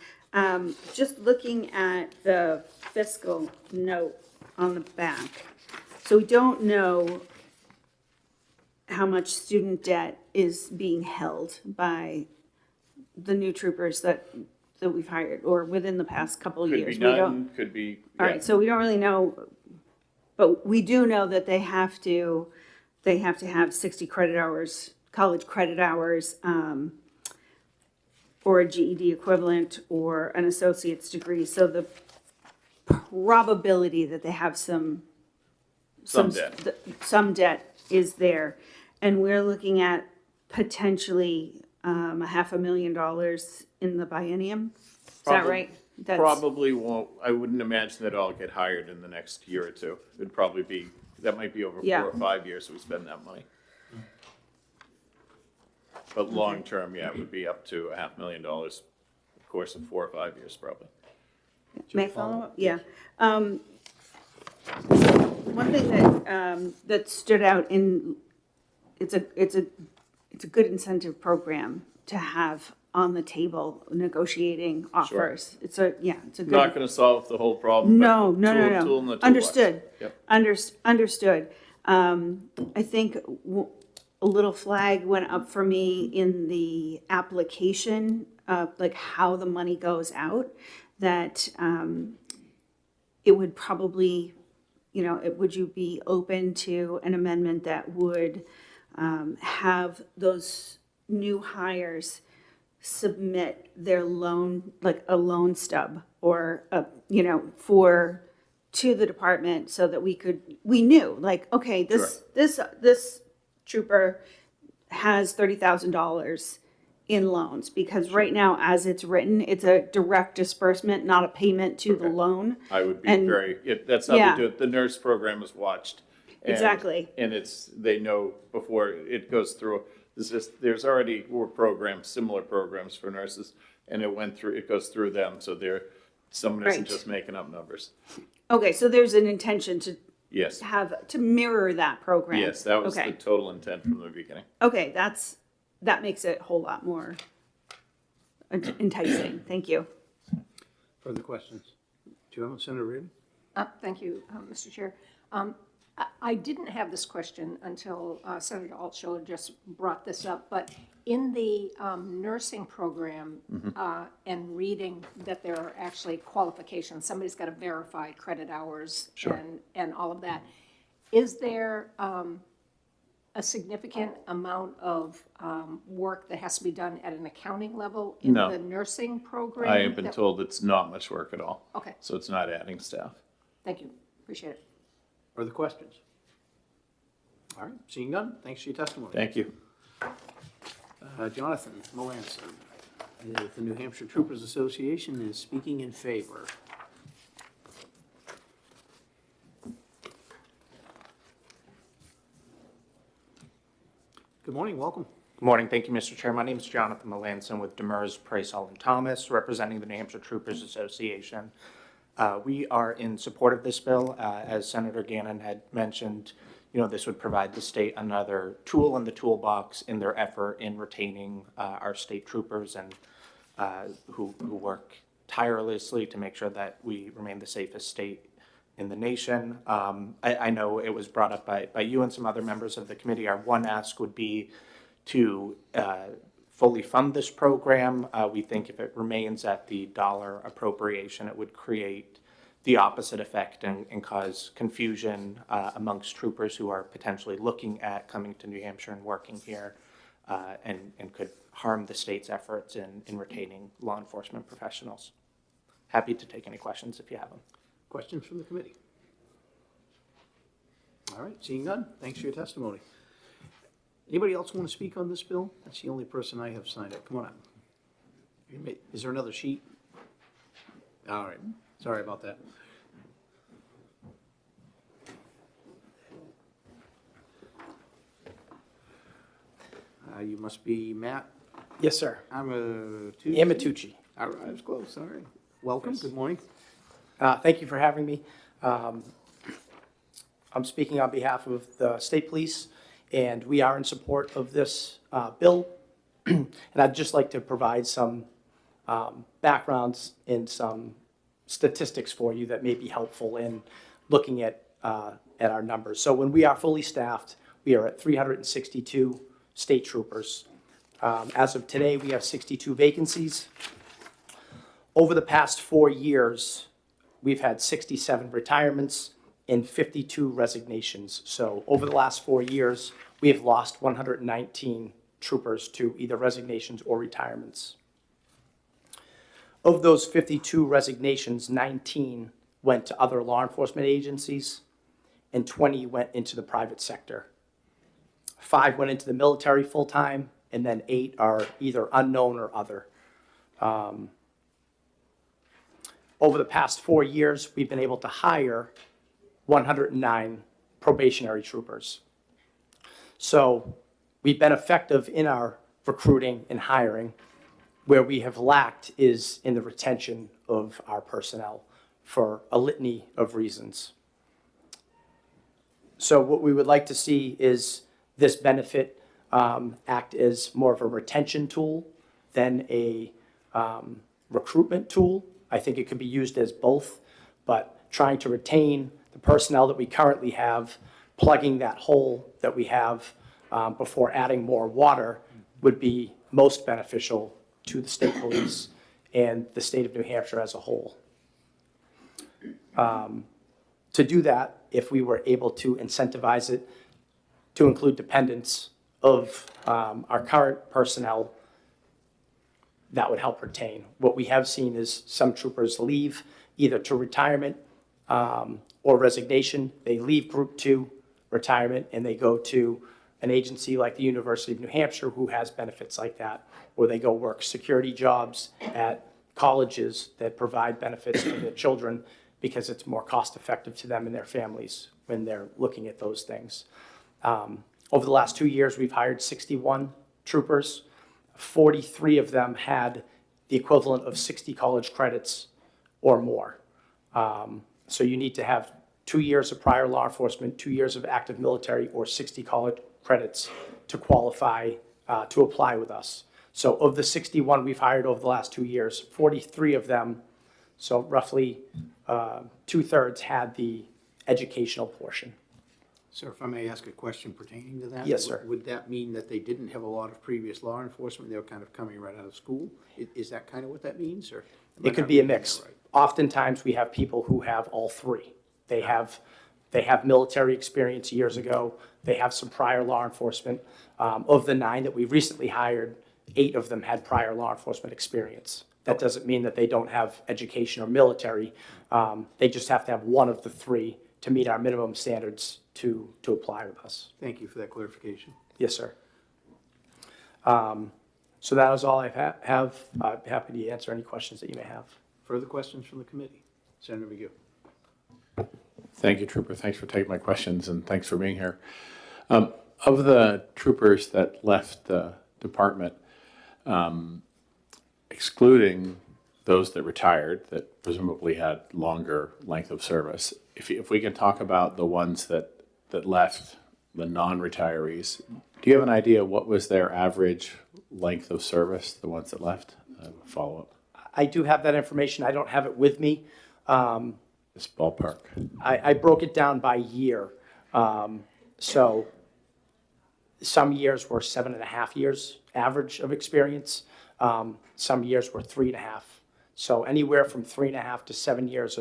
Just looking at the fiscal note on the back. So we don't know how much student debt is being held by the new troopers that we've hired, or within the past couple of Could years. be We don't. none, could be. All right, so we don't really know, but we do know that they have to have 60 credit hours, college credit hours, or a GED equivalent, or an associate's degree. So the probability that they have some debt is there. And we're looking at potentially $500,000 in the biennium. Is that right? Probably won't, I wouldn't imagine that all get hired in the next year or two. It'd probably be, that might be over 4 or 5 years we spend that money. But long-term, yeah, it would be up to $500,000, of course, in 4 or 5 years, probably. May I follow up? Yeah. One thing that stood out in, it's a good incentive program to have on the table negotiating offers. It's a good. Not gonna solve the whole problem. No. Tool in the toolbox. Understood. Yep. Understood. I think a little flag went up for me in the application, like how the money goes out, that it would probably, would you be open to an amendment that would have those new hires submit their loan, like a loan stub, or to the department, so that we knew, like, okay, this trooper has $30,000 in loans, because right now, as it's written, it's a direct disbursement, not a payment to the loan. I would be And- that's how they do it. The nurse program is watched. And- Exactly. And they know before it goes through, there's already similar programs for nurses, and it goes through them, so someone isn't Right. just making up numbers. Okay, so there's an intention to Yes, to mirror that program. yes, that was the Okay. total intent from the beginning. Okay, that makes it a whole lot more enticing. Thank you. Further questions? Do you have Senator Reardon? Thank you, Mr. Chair. I didn't have this question until Senator Altshuler just brought this up, but in the nursing program and reading that there are actually qualifications, somebody's got to verify credit hours Sure. and all of that. Is there a significant amount of work that has to be done at an accounting level in No. the nursing program? I have been that- told it's not much work at all. Okay, So it's not adding staff. thank you, appreciate it. Further questions? All right, seeing none, thanks for your testimony. Thank you. Jonathan Melanson, the New Hampshire Troopers Association is speaking in favor. Good morning, welcome. Good morning. Thank you, Mr. Chair. My name is Jonathan Melanson with Demers, Price, Hall, and Thomas, representing the New Hampshire Troopers Association. We are in support of this bill. As Senator Gannon had mentioned, this would provide the state another tool in the toolbox in their effort in retaining our state troopers and who work tirelessly to make sure that we remain the safest state in the nation. I know it was brought up by you and some other members of the committee. Our one ask would be to fully fund this program. We think if it remains at the dollar appropriation, it would create the opposite effect and cause confusion amongst troopers who are potentially looking at coming to New Hampshire and working here, and could harm the state's efforts in retaining law enforcement professionals. Happy to take any questions if you have them. Questions from the committee? All right, seeing none, thanks for your testimony. Anybody else want to speak on this bill? That's the only person I have signed up. Come on up. Is there another sheet? All right, sorry about that. You must be Matt Yes, sir. Amatucci. Amatucci. All right, I was close, all right. Welcome, good morning. Thank you for having me. I'm speaking on behalf of the state police, and we are in support of this bill. And I'd just like to provide some backgrounds and some statistics for you that may be helpful in looking at our numbers. So when we are fully staffed, we are at 362 state troopers. As of today, we have 62 vacancies. Over the past 4 years, we've had 67 retirements and 52 resignations. So over the last 4 years, we have lost 119 troopers to either resignations or retirements. Of those 52 resignations, 19 went to other law enforcement agencies and 20 went into the private sector. 5 went into the military full-time, and then 8 are either unknown or other. Over the past 4 years, we've been able to hire 109 probationary troopers. So we've been effective in our recruiting and hiring. Where we have lacked is in the retention of our personnel for a litany of reasons. So what we would like to see is this benefit act as more of a retention tool than a recruitment tool. I think it could be used as both, but trying to retain the personnel that we currently have, plugging that hole that we have before adding more water would be most beneficial to the state police and the state of New Hampshire as a whole. To do that, if we were able to incentivize it to include dependents of our current personnel, that would help retain. What we have seen is some troopers leave either to retirement or resignation. They leave Group 2 retirement and they go to an agency like the University of New Hampshire who has benefits like that, or they go work security jobs at colleges that provide benefits to their children because it's more cost effective to them and their families when they're looking at those things. Over the last 2 years, we've hired 61 troopers. 43 of them had the equivalent of 60 college credits or more. So you need to have 2 years of prior law enforcement, 2 years of active military, or 60 college credits to qualify to apply with us. So of the 61 we've hired over the last 2 years, 43 of them, so roughly 2/3 had the educational portion. Sir, if I may ask a question pertaining to that? Yes, sir. Would that mean that they didn't have a lot of previous law enforcement? They were kind of coming right out of school? Is that kind of what that means, or? am I It could not be a reading that mix. right? Oftentimes, we have people who have all three. They have They have military experience years ago. They have some prior law enforcement. Of the 9 that we recently hired, 8 of them had prior law enforcement experience. That doesn't mean that they don't have education or military. They just have to have one of the 3 to meet our minimum standards to apply with us. Thank you for that clarification. Yes, sir. So that is all I have. I'm happy to answer any questions that you may have. Further questions from the committee? Senator McGill. Thank you, Trooper. Thanks for taking my questions, and thanks for being here. Of the troopers that left the department, excluding those that retired, that presumably had longer length of service, if we can talk about the ones that left, the non-retirees, do you have an idea what was their average length of service, the ones that left? Follow-up. I do have that information. I don't have it with me. This ballpark. I broke it down by year. So some years were 7.5 years average of experience. Some years were 3.5. So anywhere from 3.5 to 7 years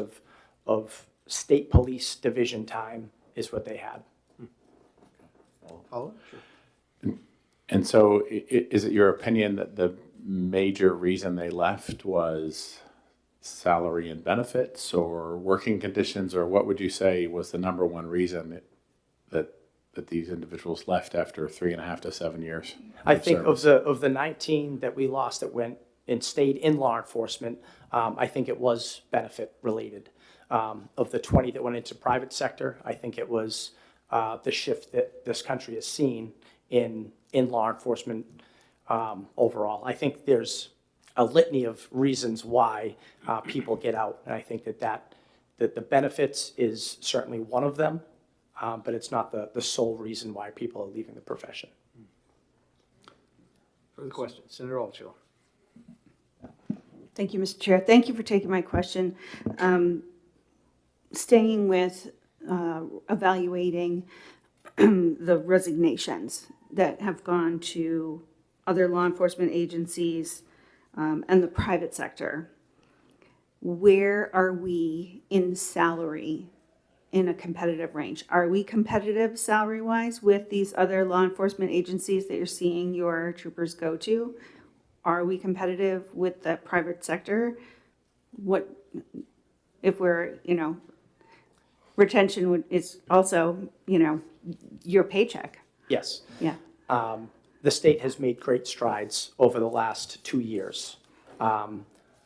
of state police division time is what they had. Follow? Sure. And so is it your opinion that the major reason they left was salary and benefits or working conditions, or what would you say was the number one reason that these individuals left after 3.5 to 7 years? I think of the 19 that we lost that went and stayed in law enforcement, I think it was benefit related. Of the 20 that went into private sector, I think it was the shift that this country has seen in law enforcement overall. I think there's a litany of reasons why people get out, and I think that the benefits is certainly one of them, but it's not the sole reason why people are leaving the profession. Further questions? Senator Altshuler. Thank you, Mr. Chair. Thank you for taking my question. Staying with evaluating the resignations that have gone to other law enforcement agencies and the private sector, where are we in salary in a competitive range? Are we competitive salary-wise with these other law enforcement agencies that you're seeing your troopers go to? Are we competitive with the private sector? What if we're, retention is also, your paycheck? Yes. Yeah. The state has made great strides over the last 2 years.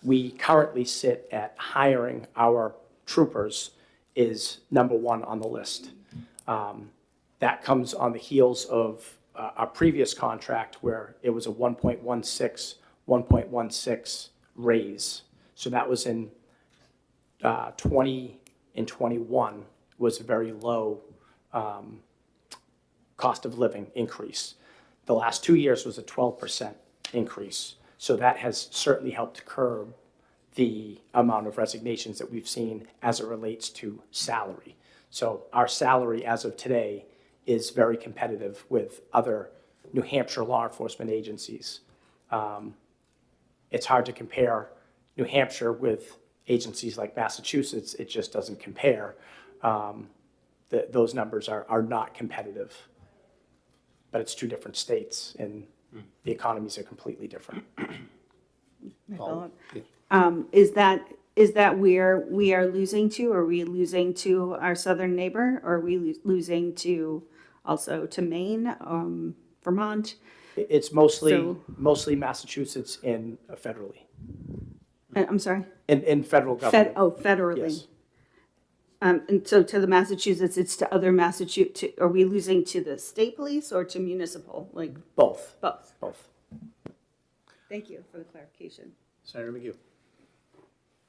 We currently sit at hiring our troopers is number 1 on the list. That comes on the heels of our previous contract where it was a 1.16 raise. So that was in 20 and 21 was a very low cost of living increase. The last 2 years was a 12% increase. So that has certainly helped curb the amount of resignations that we've seen as it relates to salary. So our salary as of today is very competitive with other New Hampshire law enforcement agencies. It's hard to compare New Hampshire with agencies like Massachusetts. It just doesn't compare. Those numbers are not competitive. But it's 2 different states, and the economies are completely different. Is that where we are losing to? Are we losing to our southern neighbor? Or are we losing to also to Maine, Vermont? It's mostly Massachusetts and federally. I'm sorry? In federal government. Federally. Yes. And so to the Massachusetts, it's to other Massachusetts, are we losing to the state police or to municipal? Like Both. both? Both. Thank you for the clarification. Senator McGill.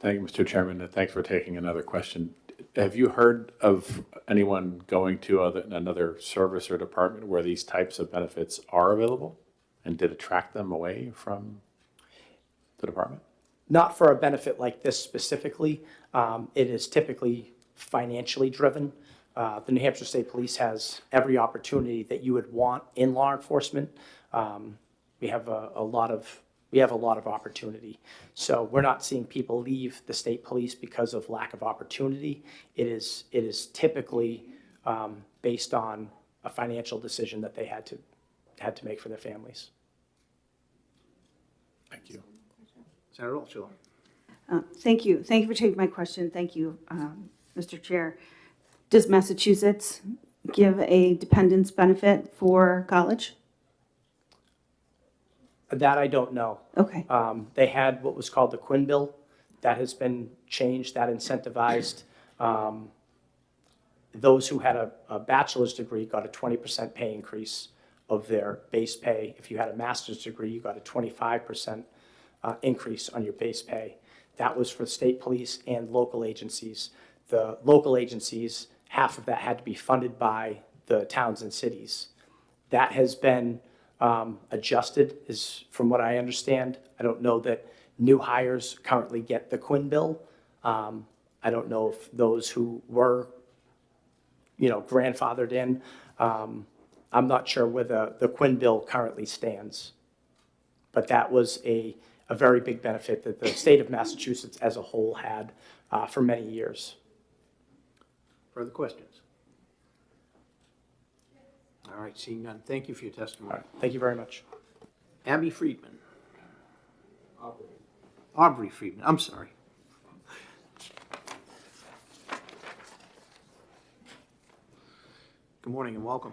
Thank you, Mr. Chairman, and thanks for taking another question. Have you heard of anyone going to another service or department where these types of benefits are available? And did it attract them away from the department? Not for a benefit like this specifically. It is typically financially driven. The New Hampshire State Police has every opportunity that you would want in law enforcement. We have a lot of we have a lot of opportunity. So we're not seeing people leave the state police because of lack of opportunity. It is typically based on a financial decision that they had to make for their families. Thank you. Senator Altschul. Thank you. Thank you for taking my question. Thank you, Mr. Chair. Does Massachusetts give a dependence benefit for college? That I don't know. Okay. They had what was called the Quinn Bill. That has been changed, that incentivized those who had a bachelor's degree got a 20% pay increase of their base pay. If you had a master's degree, you got a 25% increase on your base pay. That was for state police and local agencies. The local agencies, half of that had to be funded by the towns and cities. That has been adjusted, is from what I understand. I don't know that new hires currently get the Quinn Bill. I don't know if those who were, grandfathered in, I'm not sure where the Quinn Bill currently stands. But that was a very big benefit that the state of Massachusetts as a whole had for many years. Further questions? All right, seeing none, thank you for your testimony. Thank you very much. Abby Friedman. Aubrey Friedman, I'm sorry. Good morning and welcome.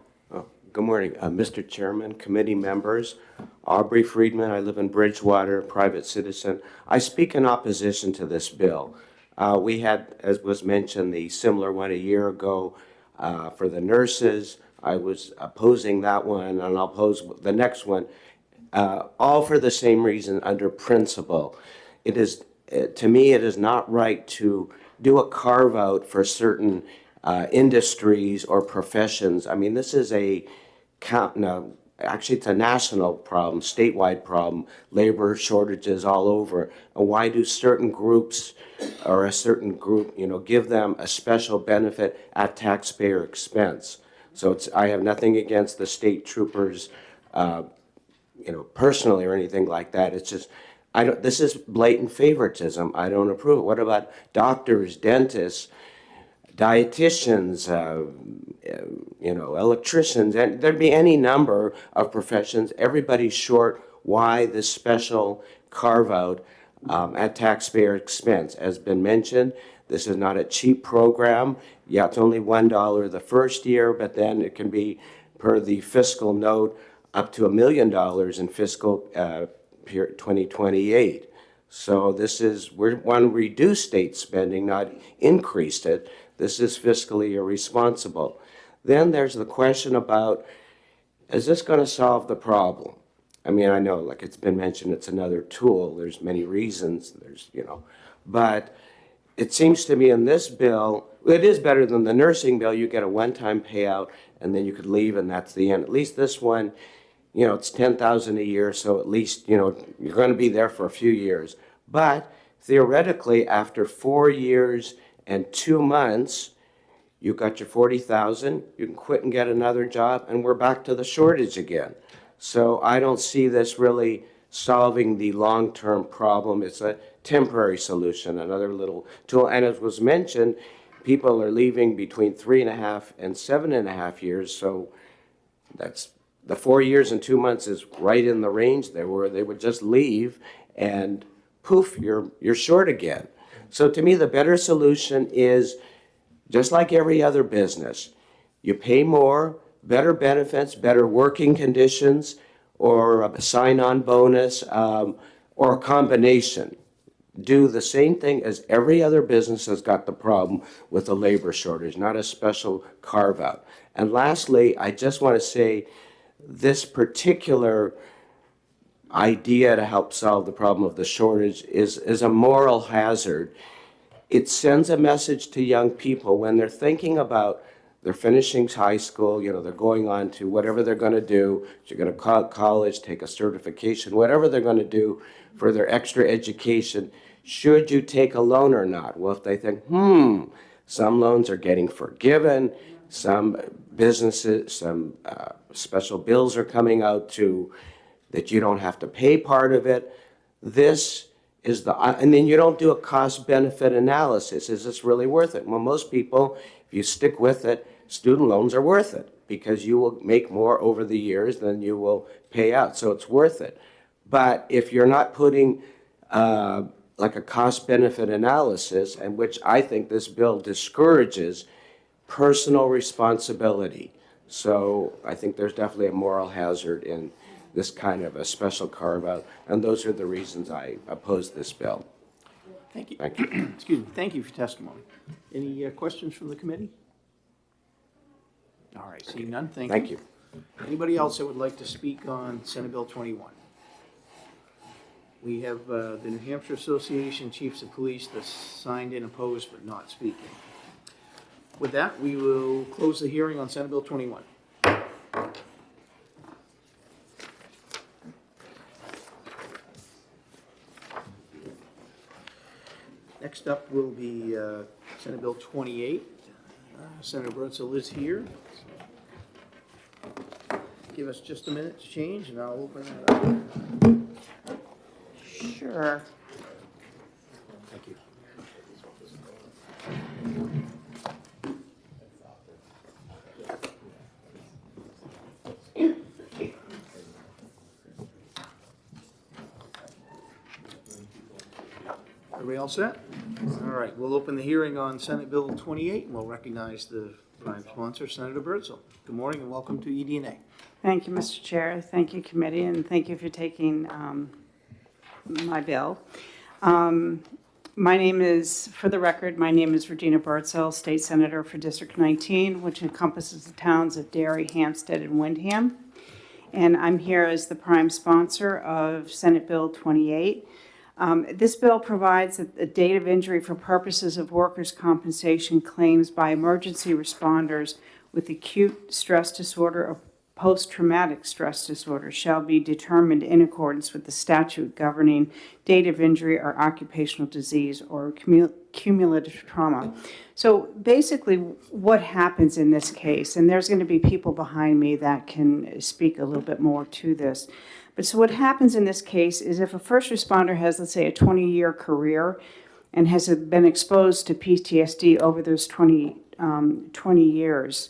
Good morning, Mr. Chairman, committee members. Aubrey Friedman, I live in Bridgewater, private citizen. I speak in opposition to this bill. We had, as was mentioned, the similar one a year ago for the nurses. I was opposing that one, and I'll oppose the next one, all for the same reason, under principle. It is, to me, it is not right to do a carve-out for certain industries or professions. I mean, this is actually it's a national problem, statewide problem, labor shortages all over. And why do certain groups or a certain group, give them a special benefit at taxpayer expense? So I have nothing against the state troopers, personally or anything like that. It's just, this is blatant favoritism. I don't approve it. What about doctors, dentists, dietitians, electricians, and there'd be any number of professions. Everybody's short. Why this special carve-out at taxpayer expense? As been mentioned, this is not a cheap program. Yeah, it's only $1 the first year, but then it can be, per the fiscal note, up to $1 million in fiscal 2028. So this is, we want to reduce state spending, not increase it. This is fiscally irresponsible. Then there's the question about, is this going to solve the problem? I mean, I know, like it's been mentioned, it's another tool. There's many reasons, but it seems to me in this bill, it is better than the nursing bill. You get a one-time payout and then you could leave and that's the end. At least this one, it's $10,000 a year, so at least, you're going to be there for a few years. But theoretically, after 4 years and 2 months, you got your $40,000, you can quit and get another job, and we're back to the shortage again. So I don't see this really solving the long-term problem. It's a temporary solution, another little tool. And as was mentioned, people are leaving between 3.5 and 7.5 years, so that's the 4 years and 2 months is right in the range there where they would just leave and poof, you're short again. So to me, the better solution is just like every other business. You pay more, better benefits, better working conditions, or a sign-on bonus, or a combination. Do the same thing as every other business has got the problem with the labor shortage, not a special carve-out. And lastly, I just want to say this particular idea to help solve the problem of the shortage is a moral hazard. It sends a message to young people when they're thinking about they're finishing high school, they're going on to whatever they're going to do. They're going to college, take a certification, whatever they're going to do for their extra education. Should you take a loan or not? Well, if they think, some loans are getting forgiven, some businesses, some special bills are coming out that you don't have to pay part of it. this is and then you don't do a cost-benefit analysis. Is this really worth it? Well, most people, if you stick with it, student loans are worth it because you will make more over the years than you will pay out, so it's worth it. But if you're not putting like a cost-benefit analysis, and which I think this bill discourages personal responsibility. So I think there's definitely a moral hazard in this kind of a special carve-out, and those are the reasons I oppose this bill. Thank you. Thank you. Excuse me. Thank you for testimony. Any questions from the committee? All right, seeing none, thank you. Thank you. Anybody else that would like to speak on Senate Bill 21? We have the New Hampshire Association Chiefs of Police that signed in opposed but not speaking. With that, we will close the hearing on Senate Bill 21. Next up will be Senate Bill 28. Senator Bertzel is here. Give us just a minute to change and I'll open that up. Sure. Thank you. Everybody all set? All right, we'll open the hearing on Senate Bill 28 and we'll recognize the prime sponsor, Senator Bertzel. Good morning and welcome to EDNA. Thank you, Mr. Chair. Thank you, committee, and thank you for taking my bill. My name is, for the record, my name is Regina Bertzel, State Senator for District 19, which encompasses the towns of Derry, Hampstead, and Windham. And I'm here as the prime sponsor of Senate Bill 28. This bill provides a date of injury for purposes of workers' compensation claims by emergency responders with acute stress disorder or post-traumatic stress disorder shall be determined in accordance with the statute governing date of injury or occupational disease or cumulative trauma. So basically what happens in this case, and there's going to be people behind me that can speak a little bit more to this, but so what happens in this case is if a first responder has, let's say, a 20-year career and has been exposed to PTSD over those 20 years,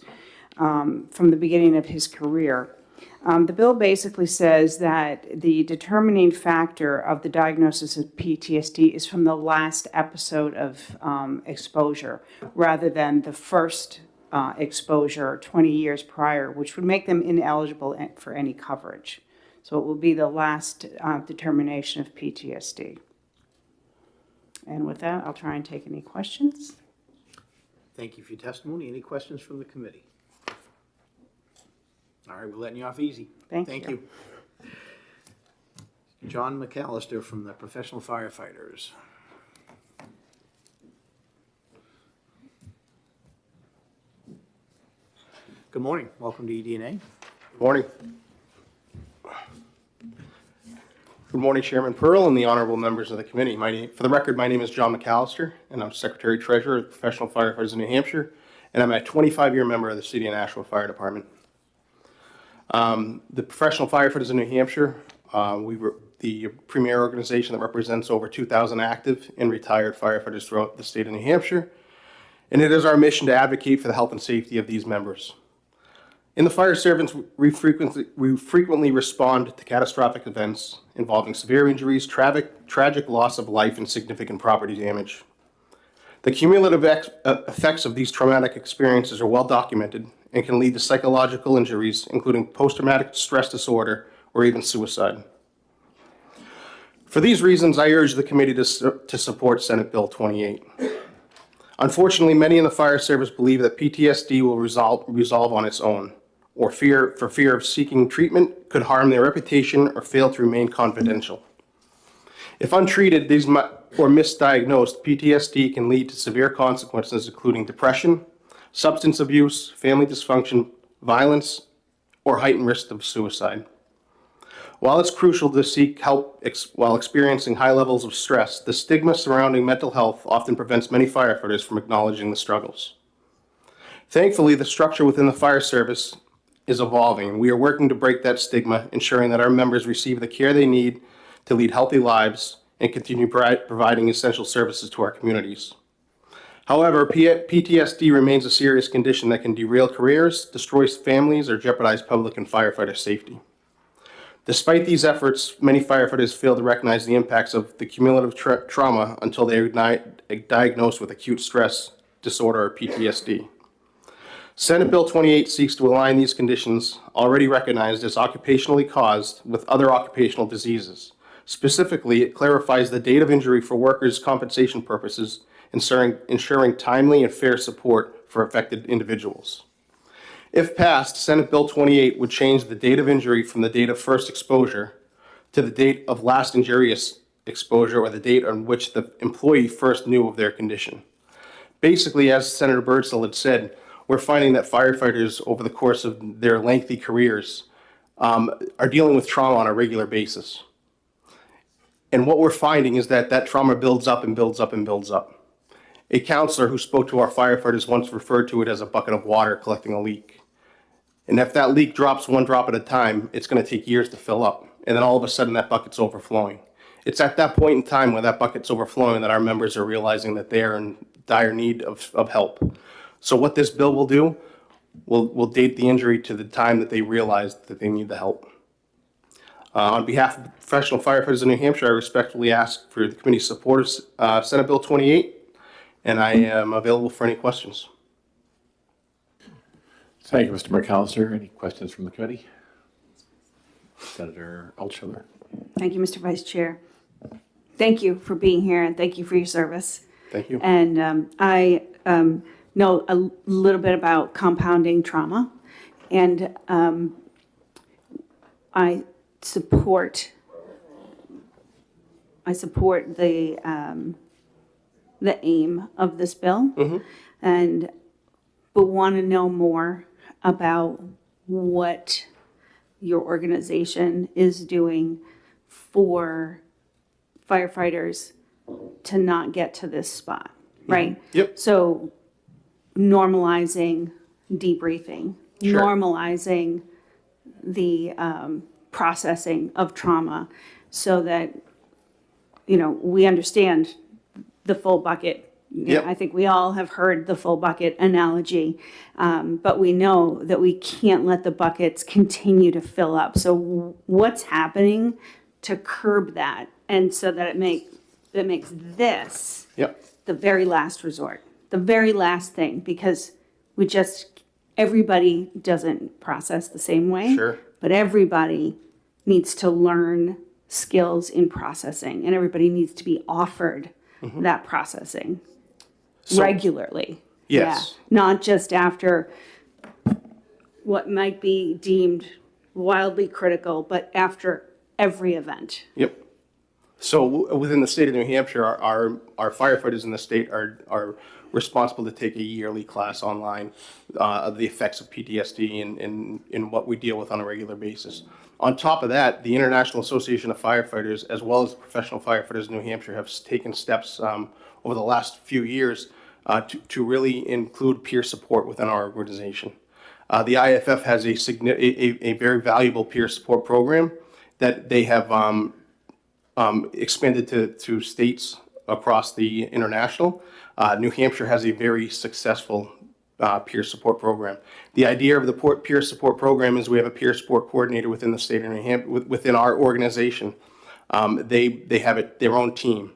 from the beginning of his career. The bill basically says that the determining factor of the diagnosis of PTSD is from the last episode of exposure rather than the first exposure 20 years prior, which would make them ineligible for any coverage. So it will be the last determination of PTSD. And with that, I'll try and take any questions. Thank you for your testimony. Any questions from the committee? All right, we're letting you off easy. Thank you. John McAllister from the Professional Firefighters. Good morning. Welcome to EDNA. Good morning. Good morning, Chairman Pearl and the honorable members of the committee. For the record, my name is John McAllister, and I'm Secretary Treasurer of the Professional Firefighters of New Hampshire, and I'm a 25-year member of the City of Nashua Fire Department. The Professional Firefighters of New Hampshire, we were the premier organization that represents over 2,000 active and retired firefighters throughout the state of New Hampshire, and it is our mission to advocate for the health and safety of these members. In the fire service, we frequently respond to catastrophic events involving severe injuries, tragic loss of life, and significant property damage. The cumulative effects of these traumatic experiences are well documented and can lead to psychological injuries, including post-traumatic stress disorder or even suicide. For these reasons, I urge the committee to support Senate Bill 28. Unfortunately, many in the fire service believe that PTSD will resolve on its own, or for fear of seeking treatment could harm their reputation or fail to remain confidential. If untreated or misdiagnosed, PTSD can lead to severe consequences including depression, substance abuse, family dysfunction, violence, or heightened risk of suicide. While it's crucial to seek help while experiencing high levels of stress, the stigma surrounding mental health often prevents many firefighters from acknowledging the struggles. Thankfully, the structure within the fire service is evolving, and we are working to break that stigma, ensuring that our members receive the care they need to lead healthy lives and continue providing essential services to our communities. However, PTSD remains a serious condition that can derail careers, destroy families, or jeopardize public and firefighter safety. Despite these efforts, many firefighters fail to recognize the impacts of the cumulative trauma until they are diagnosed with acute stress disorder or PTSD. Senate Bill 28 seeks to align these conditions, already recognized as occupationally caused, with other occupational diseases. Specifically, it clarifies the date of injury for workers' compensation purposes, ensuring timely and fair support for affected individuals. If passed, Senate Bill 28 would change the date of injury from the date of first exposure to the date of last injurious exposure, or the date on which the employee first knew of their condition. Basically, as Senator Birdsell had said, we're finding that firefighters over the course of their lengthy careers are dealing with trauma on a regular basis. And what we're finding is that that trauma builds up and builds up and builds up. A counselor who spoke to our firefighters once referred to it as a bucket of water collecting a leak. And if that leak drops one drop at a time, it's going to take years to fill up. And then all of a sudden that bucket's overflowing. It's at that point in time when that bucket's overflowing that our members are realizing that they are in dire need of help. So what this bill will do, will date the injury to the time that they realized that they need the help. On behalf of professional firefighters in New Hampshire, I respectfully ask for the committee's support of Senate Bill 28, and I am available for any questions. Thank you, Mr. McAllister. Any questions from the committee? Senator Altshuler. Thank you, Mr. Vice Chair. Thank you for being here and thank you for your service. Thank you. And I know a little bit about compounding trauma, and I support the aim of this bill, but want to know more about what your organization is doing for firefighters to not get to this spot, right? Yep. So normalizing debriefing, Sure. normalizing the processing of trauma so that, we understand the full bucket. Yep. I think we all have heard the full bucket analogy, but we know that we can't let the buckets continue to fill up. So what's happening to curb that, and so that it makes this Yep. the very last resort, the very last thing, because everybody doesn't process the same way. Sure. But everybody needs to learn skills in processing, and everybody needs to be offered that processing regularly. Yes. Yeah. Not just after what might be deemed wildly critical, but after every event. Yep. So within the state of New Hampshire, our firefighters in the state are responsible to take a yearly class online of the effects of PTSD and what we deal with on a regular basis. On top of that, the International Association of Firefighters, as well as professional firefighters in New Hampshire, have taken steps over the last few years to really include peer support within our organization. The IFF has a very valuable peer support program that they have expanded to states across the international. New Hampshire has a very successful peer support program. The idea of the peer support program is we have a peer support coordinator within the state of New Hampshire, within our organization. They have their own team.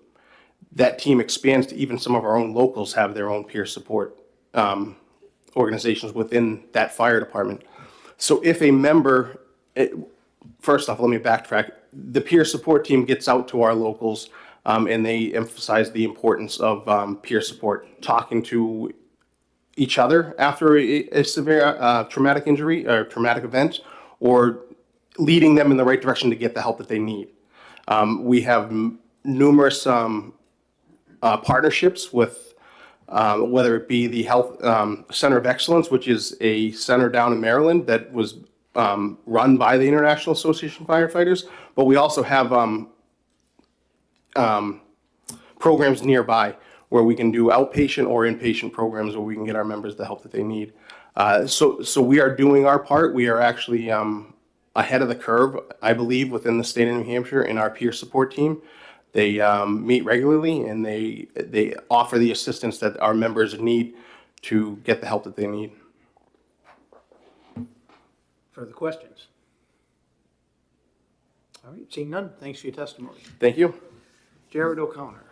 That team expands to even some of our own locals have their own peer support organizations within that fire department. So if a member, first off, let me backtrack. The peer support team gets out to our locals and they emphasize the importance of peer support, talking to each other after a severe traumatic injury or traumatic event, or leading them in the right direction to get the help that they need. We have numerous partnerships with whether it be the Health Center of Excellence, which is a center down in Maryland that was run by the International Association of Firefighters, but we also have programs nearby where we can do outpatient or inpatient programs where we can get our members the help that they need. So we are doing our part. We are actually ahead of the curve, I believe, within the state of New Hampshire in our peer support team. They meet regularly, and they offer the assistance that our members need to get the help that they need. Further questions? All right, seeing none, thanks for your testimony. Thank you. Jared O'Connor.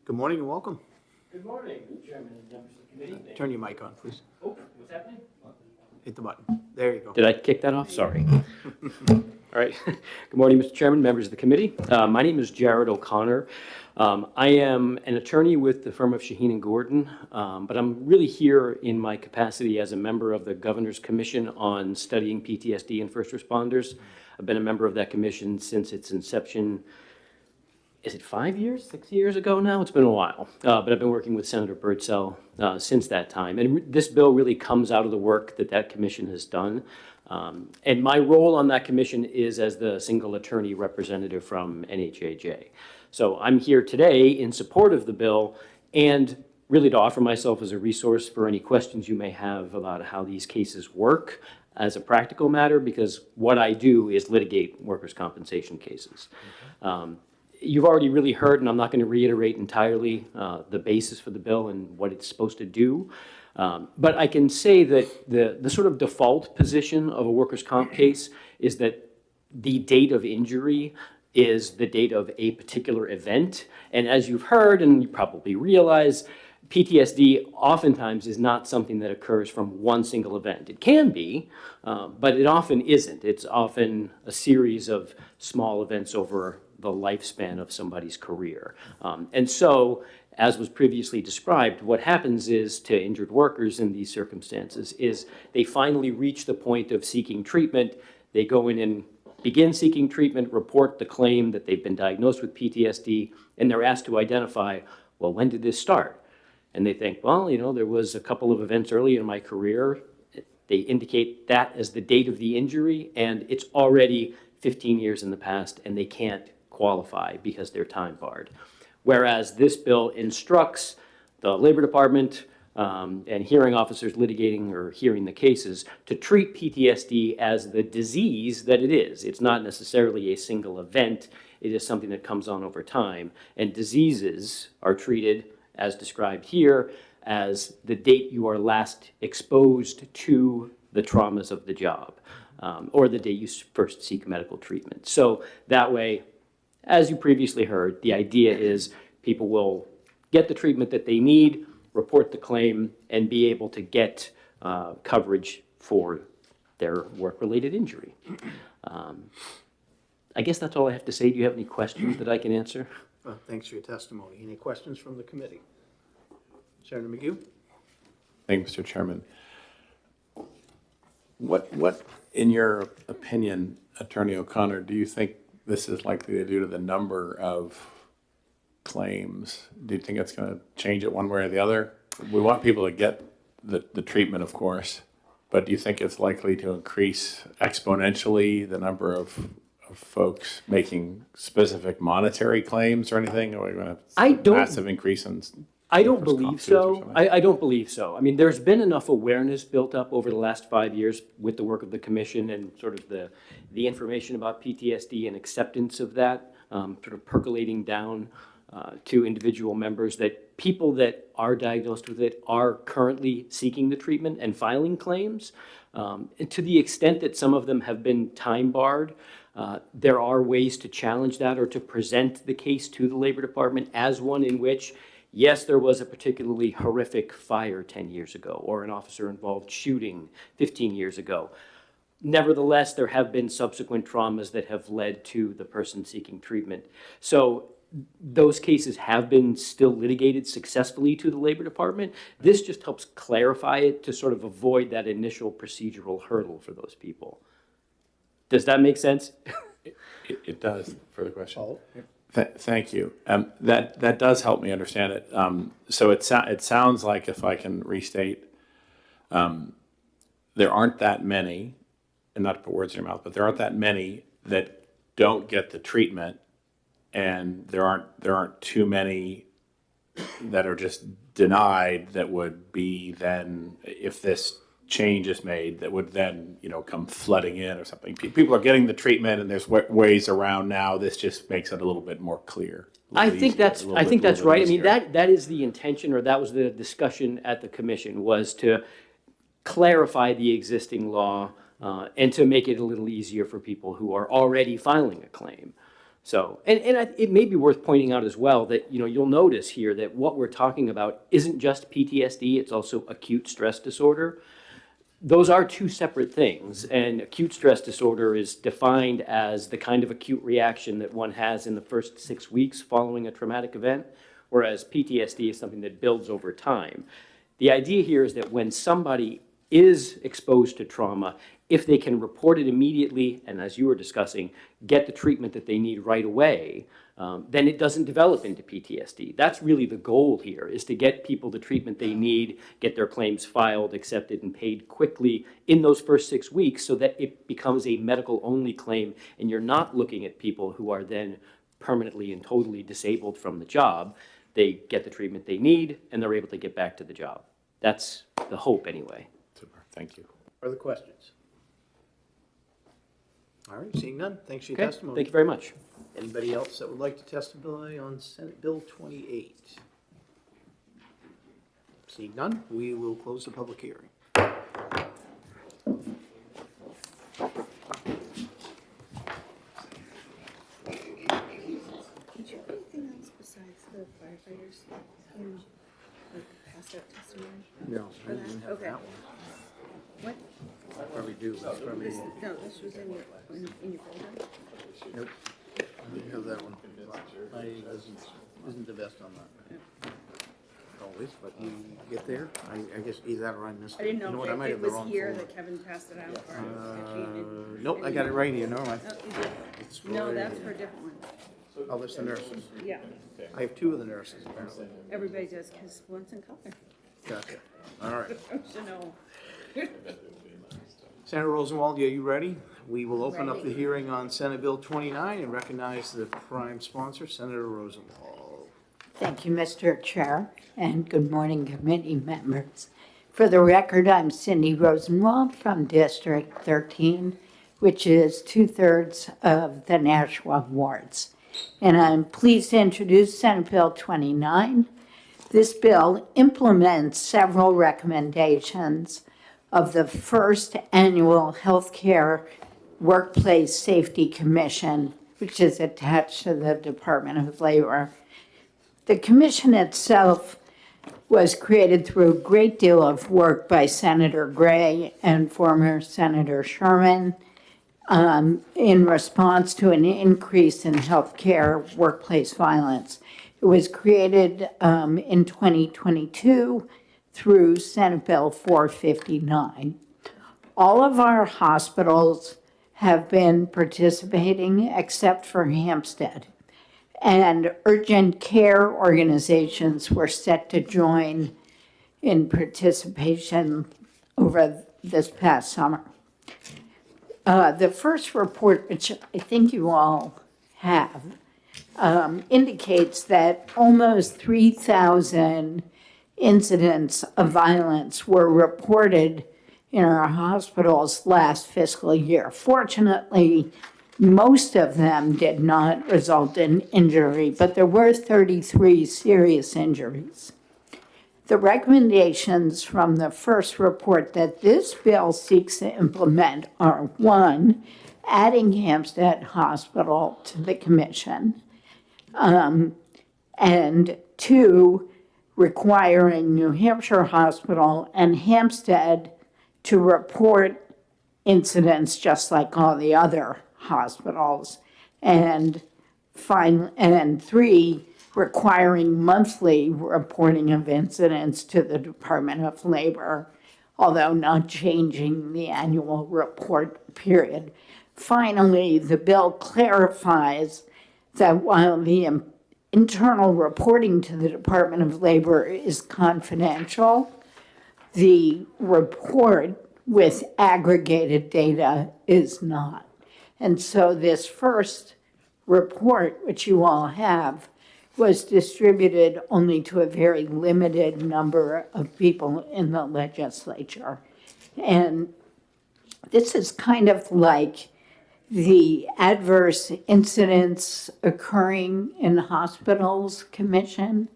Good morning and welcome. Good morning, Chairman and members of the committee. Turn your mic on, please. Oh, what's happening? Hit the button. There you go. Did I kick that off? Sorry. All right. Good morning, Mr. Chairman, members of the committee. My name is Jared O'Connor. I am an attorney with the firm of Shaheen and Gordon, but I'm really here in my capacity as a member of the Governor's Commission on Studying PTSD and First Responders. I've been a member of that commission since its inception. Is it 5 years, 6 years ago now? It's been a while, but I've been working with Senator Birdsell since that time. And this bill really comes out of the work that that commission has done. And my role on that commission is as the single attorney representative from NHAJ. So I'm here today in support of the bill and really to offer myself as a resource for any questions you may have about how these cases work as a practical matter, because what I do is litigate workers' compensation cases. You've already really heard, and I'm not going to reiterate entirely the basis for the bill and what it's supposed to do. But I can say that the sort of default position of a workers' comp case is that the date of injury is the date of a particular event. And as you've heard, and you probably realize, PTSD oftentimes is not something that occurs from one single event. It can be, but it often isn't. It's often a series of small events over the lifespan of somebody's career. And so, as was previously described, what happens is to injured workers in these circumstances is they finally reach the point of seeking treatment. They go in and begin seeking treatment, report the claim that they've been diagnosed with PTSD, and they're asked to identify, well, when did this start? And they think, well, you know, there was a couple of events early in my career. They indicate that as the date of the injury, and it's already 15 years in the past, and they can't qualify because they're time barred. Whereas this bill instructs the Labor Department and hearing officers litigating or hearing the cases to treat PTSD as the disease that it is. It's not necessarily a single event. It is something that comes on over time. And diseases are treated, as described here, as the date you are last exposed to the traumas of the job, or the day you first seek medical treatment. So that way, as you previously heard, the idea is people will get the treatment that they need, report the claim, and be able to get coverage for their work-related injury. I guess that's all I have to say. Do you have any questions that I can answer? Thanks for your testimony. Any questions from the committee? Senator McHugh? Thank you, Mr. Chairman. What, in your opinion, Attorney O'Connor, do you think this is likely to do to the number of claims? Do you think it's going to change it one way or the other? We want people to get the treatment, of course, but do you think it's likely to increase exponentially the number of folks making specific monetary claims or anything? Are we going to have a massive increase in? I don't believe so. I don't believe so. I mean, there's been enough awareness built up over the last 5 years with the work of the commission and sort of the information about PTSD and acceptance of that sort of percolating down to individual members, that people that are diagnosed with it are currently seeking the treatment and filing claims. And to the extent that some of them have been time barred, there are ways to challenge that or to present the case to the Labor Department as one in which, yes, there was a particularly horrific fire 10 years ago or an officer-involved shooting 15 years ago. Nevertheless, there have been subsequent traumas that have led to the person seeking treatment. So those cases have been still litigated successfully to the Labor Department. This just helps clarify it to sort of avoid that initial procedural hurdle for those people. Does that make sense? It does. Further question? Thank you. That does help me understand it. So it sounds like, if I can restate, there aren't that many, and not to put words in your mouth, but there aren't that many that don't get the treatment, and there aren't too many that are just denied that would be then, if this change is made, that would then, come flooding in or something. People are getting the treatment and there's ways around now. This just makes it a little bit more clear. I think that's right. I mean, that is the intention, or that was the discussion at the commission, was to clarify the existing law and to make it a little easier for people who are already filing a claim. So, it may be worth pointing out as well that, you'll notice here that what we're talking about isn't just PTSD, it's also acute stress disorder. Those are two separate things, and acute stress disorder is defined as the kind of acute reaction that one has in the first 6 weeks following a traumatic event, whereas PTSD is something that builds over time. The idea here is that when somebody is exposed to trauma, if they can report it immediately, and as you were discussing, get the treatment that they need right away, then it doesn't develop into PTSD. That's really the goal here, is to get people the treatment they need, get their claims filed, accepted, and paid quickly in those first 6 weeks so that it becomes a medical-only claim, and you're not looking at people who are then permanently and totally disabled from the job. They get the treatment they need, and they're able to get back to the job. That's the hope, anyway. Super, thank you. Further questions? All right, seeing none, thanks for your Okay, testimony. thank you very much. Anybody else that would like to testify on Senate Bill 28? Seeing none, we will close the public hearing. Did you have anything else besides the firefighters in past out testimony? No, For that? Okay. What? Probably do. Probably. No, this was in your folder? Nope. I didn't have that one. I isn't the best on that. Always, but you get there. I guess either that or I missed it. I didn't You know what, I if might it have the was wrong here folder. that Kevin passed it out or. Nope, I got it right here. No, Oh, no, that's for a different one. Oh, that's the nurses. Yeah, I have two of the nurses apparently. everybody does, because one's in color. Gotcha. All right. So no. Senator Rosenwald, are you ready? We will open up the hearing on Senate Bill 29 and recognize the prime sponsor, Senator Rosenwald. Thank you, Mr. Chair, and good morning, committee members. For the record, I'm Cindy Rosenwald from District 13, which is 2/3 of the Nashua wards. And I'm pleased to introduce Senate Bill 29. This bill implements several recommendations of the first annual Healthcare Workplace Safety Commission, which is attached to the Department of Labor. The commission itself was created through a great deal of work by Senator Gray and former Senator Sherman in response to an increase in healthcare workplace violence. It was created in 2022 through Senate Bill 459. All of our hospitals have been participating except for Hampstead. And urgent care organizations were set to join in participation over this past summer. The first report, which I think you all have, indicates that almost 3,000 incidents of violence were reported in our hospitals last fiscal year. Fortunately, most of them did not result in injury, but there were 33 serious injuries. The recommendations from the first report that this bill seeks to implement are: 1, adding Hampstead Hospital to the commission, and 2, requiring New Hampshire Hospital and Hampstead to report incidents just like all the other hospitals, and 3, requiring monthly reporting of incidents to the Department of Labor, although not changing the annual report period. Finally, the bill clarifies that while the internal reporting to the Department of Labor is confidential, the report with aggregated data is not. And so this first report, which you all have, was distributed only to a very limited number of people in the legislature. And this is kind of like the Adverse Incidents Occurring in Hospitals Commission.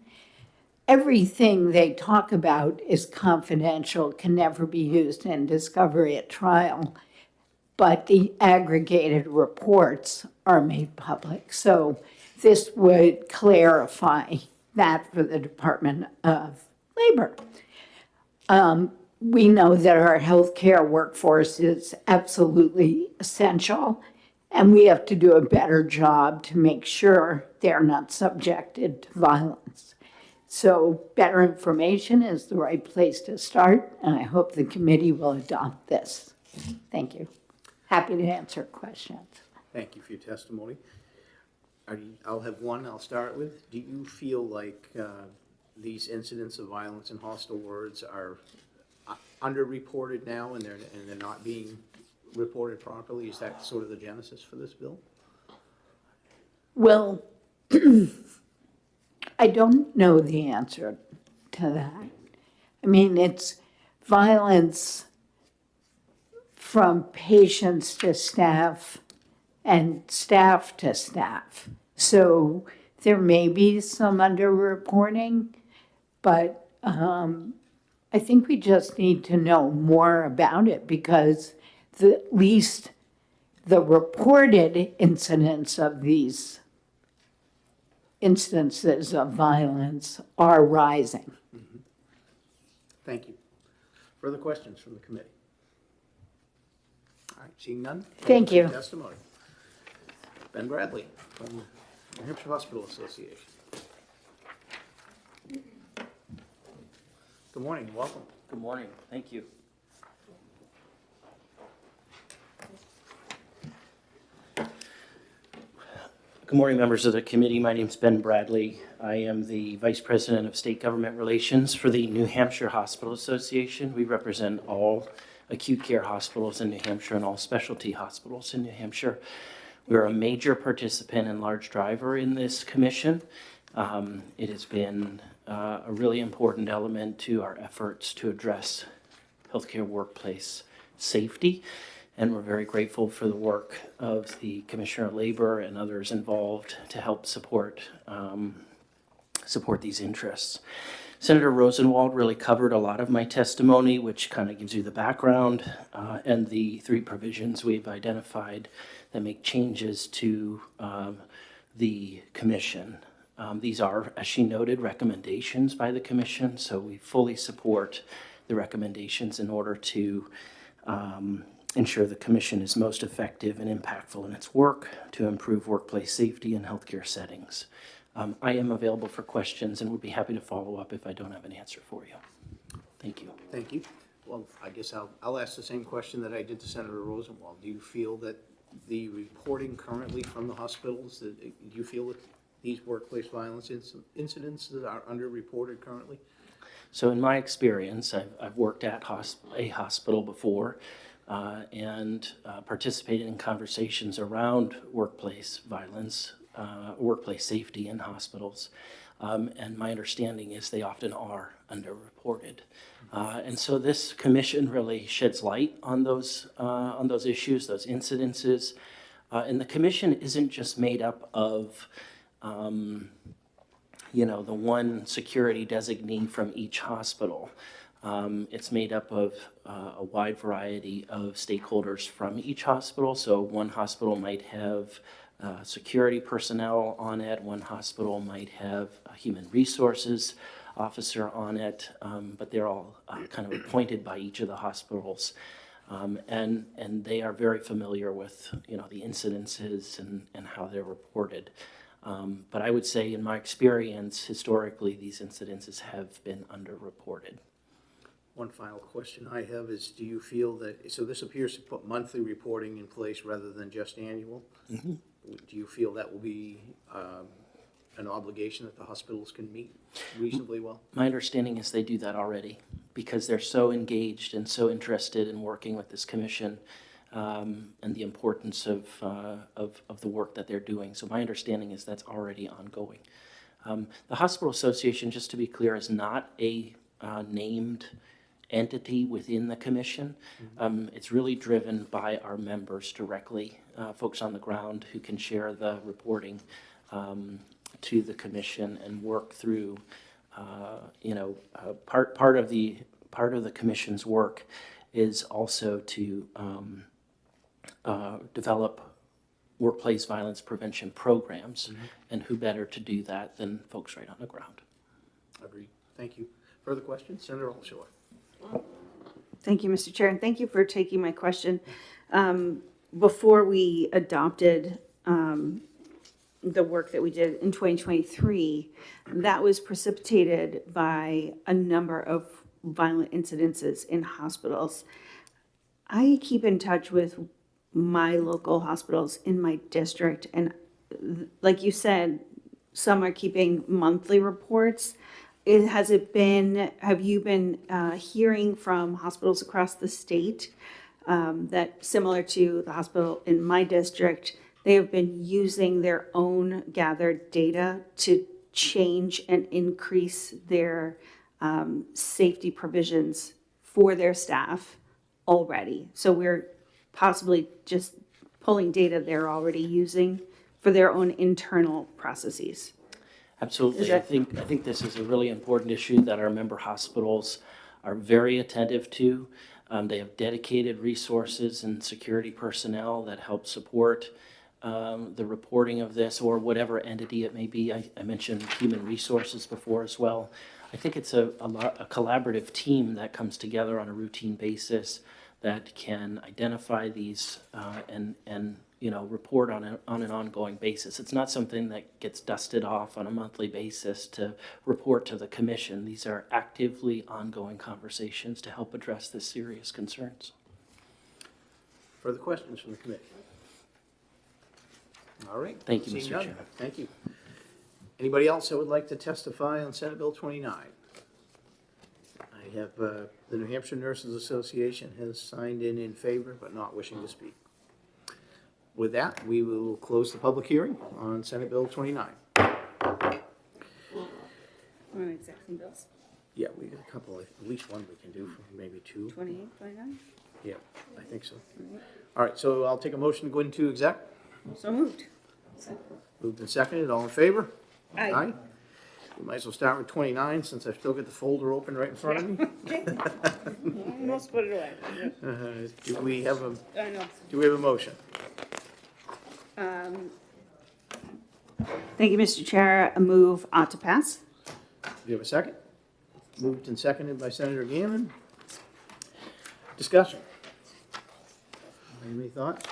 Everything they talk about is confidential, can never be used in discovery at trial, but the aggregated reports are made public. So this would clarify that for the Department of Labor. We know that our healthcare workforce is absolutely essential, and we have to do a better job to make sure they're not subjected to violence. So better information is the right place to start, and I hope the committee will adopt this. Thank you. Happy to answer questions. Thank you for your testimony. I'll have one I'll start with. Do you feel like these incidents of violence and hostile words are underreported now and they're not being reported properly? Is that sort of the genesis for this bill? Well, I don't know the answer to that. I mean, it's violence from patients to staff and staff to staff. So there may be some underreporting, but I think we just need to know more about it because at least the reported incidents of these instances of violence are rising. Mm-hmm. Thank you. Further questions from the committee? All right, seeing none. Thank you. Testimony. Ben Bradley from New Hampshire Hospital Association. Good morning, welcome. Good morning, thank you. Good morning, members of the committee. My name is Ben Bradley. I am the Vice President of State Government Relations for the New Hampshire Hospital Association. We represent all acute care hospitals in New Hampshire and all specialty hospitals in New Hampshire. We're a major participant and large driver in this commission. It has been a really important element to our efforts to address healthcare workplace safety. And we're very grateful for the work of the Commissioner of Labor and others involved to help support these interests. Senator Rosenwald really covered a lot of my testimony, which kind of gives you the background and the three provisions we've identified that make changes to the commission. These are, as she noted, recommendations by the commission, so we fully support the recommendations in order to ensure the commission is most effective and impactful in its work to improve workplace safety in healthcare settings. I am available for questions and would be happy to follow up if I don't have an answer for you. Thank you. Thank you. Well, I guess I'll ask the same question that I did to Senator Rosenwald. Do you feel that the reporting currently from the hospitals, do you feel that these workplace violence incidents that are underreported currently? So in my experience, I've worked at a hospital before and participated in conversations around workplace violence, workplace safety in hospitals. And my understanding is they often are underreported. And so this commission really sheds light on those issues, those incidences. And the commission isn't just made up of the one security designee from each hospital. It's made up of a wide variety of stakeholders from each hospital. So one hospital might have security personnel on it, one hospital might have a human resources officer on it, but they're all kind of appointed by each of the hospitals. And they are very familiar with the incidences and how they're reported. But I would say in my experience, historically, these incidences have been underreported. One final question I have is, do you feel that, so this appears to put monthly reporting in place rather than just annual? Mm-hmm. Do you feel that will be an obligation that the hospitals can meet reasonably well? My understanding is they do that already because they're so engaged and so interested in working with this commission and the importance of the work that they're doing. So my understanding is that's already ongoing. The Hospital Association, just to be clear, is not a named entity within the commission. It's really driven by our members directly, folks on the ground who can share the reporting to the commission and work through, part of the commission's work is also to develop workplace violence prevention programs, and who better to do that than folks right on the ground. Agreed. Thank you. Further questions? Senator Altshuler. Thank you, Mr. Chair, and thank you for taking my question. Before we adopted the work that we did in 2023, that was precipitated by a number of violent incidences in hospitals. I keep in touch with my local hospitals in my district, and like you said, some are keeping monthly reports. Have you been hearing from hospitals across the state that, similar to the hospital in my district, they have been using their own gathered data to change and increase their safety provisions for their staff already? So we're possibly just pulling data they're already using for their own internal processes. Absolutely. I think this is a really important issue that our member hospitals are very attentive to. They have dedicated resources and security personnel that help support the reporting of this, or whatever entity it may be. I mentioned human resources before as well. I think it's a collaborative team that comes together on a routine basis that can identify these and report on an ongoing basis. It's not something that gets dusted off on a monthly basis to report to the commission. These are actively ongoing conversations to help address this serious concerns. Further questions from the committee? All right. Thank you, Seeing Mr. none, Chair. Thank you. Anybody else that would like to testify on Senate Bill 29? I have, the New Hampshire Nurses Association has signed in favor, but not wishing to speak. With that, we will close the public hearing on Senate Bill 29. Exact bills. Yeah, we got a couple, at least one we can do, maybe two. 28, 29? Yeah, I think so. All right, so I'll take a motion to go into exec. So moved. Moved and seconded, all in favor? Aye. We might as well start with 29, since I've still got the folder open right in front of me. Almost put it away. Do we have a, I know. do we have a motion? Thank you, Mr. Chair. A move ought to pass. Do you have a second? Moved and seconded by Senator Gammon. Discussion. Any thoughts?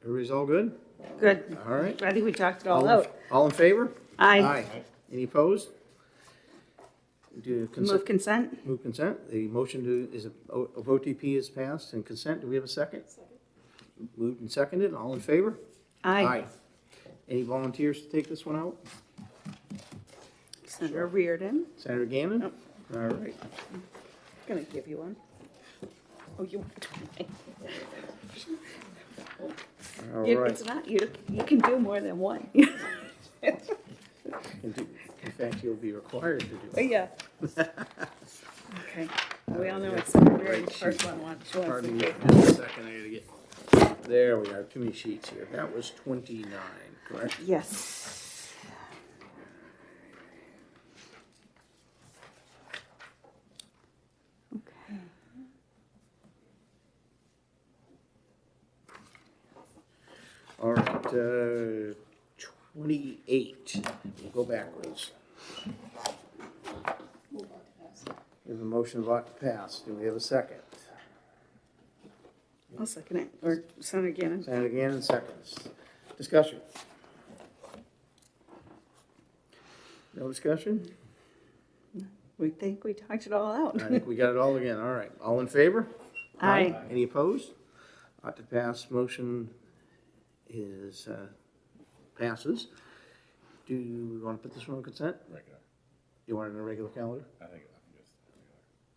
Everybody's all good? Good. All right. I think we talked it all out. All in favor? Aye. Any opposed? Do Move consent. Move consent. The motion of OTP is passed, and consent, do we have a second? Moved and seconded, all in favor? Aye. Any volunteers to take this one out? Senator Reardon. Senator Gammon? All right. I'm gonna give you one. Oh, you want to? All You- right. It's not, you can do more than one. In fact, you'll be required to do it. Yeah. Okay, we all know it's Senator Reardon's first one, she wants Pardon to me, do. just a second, I gotta get, there we are, too many sheets here. That was 29, correct? Yes. Okay. All right, 28, we'll go backwards. We have a motion of ought to pass. Do we have a second? I'll second it, or Senator Gannon. Senator Gannon seconds. Discussion. No discussion? We think we talked it all out. I think we got it all again. All right. All in favor? Aye. Any opposed? Ought to pass motion is, passes. Do you want to put this one on consent? Regular. You want it on a regular calendar? I think just.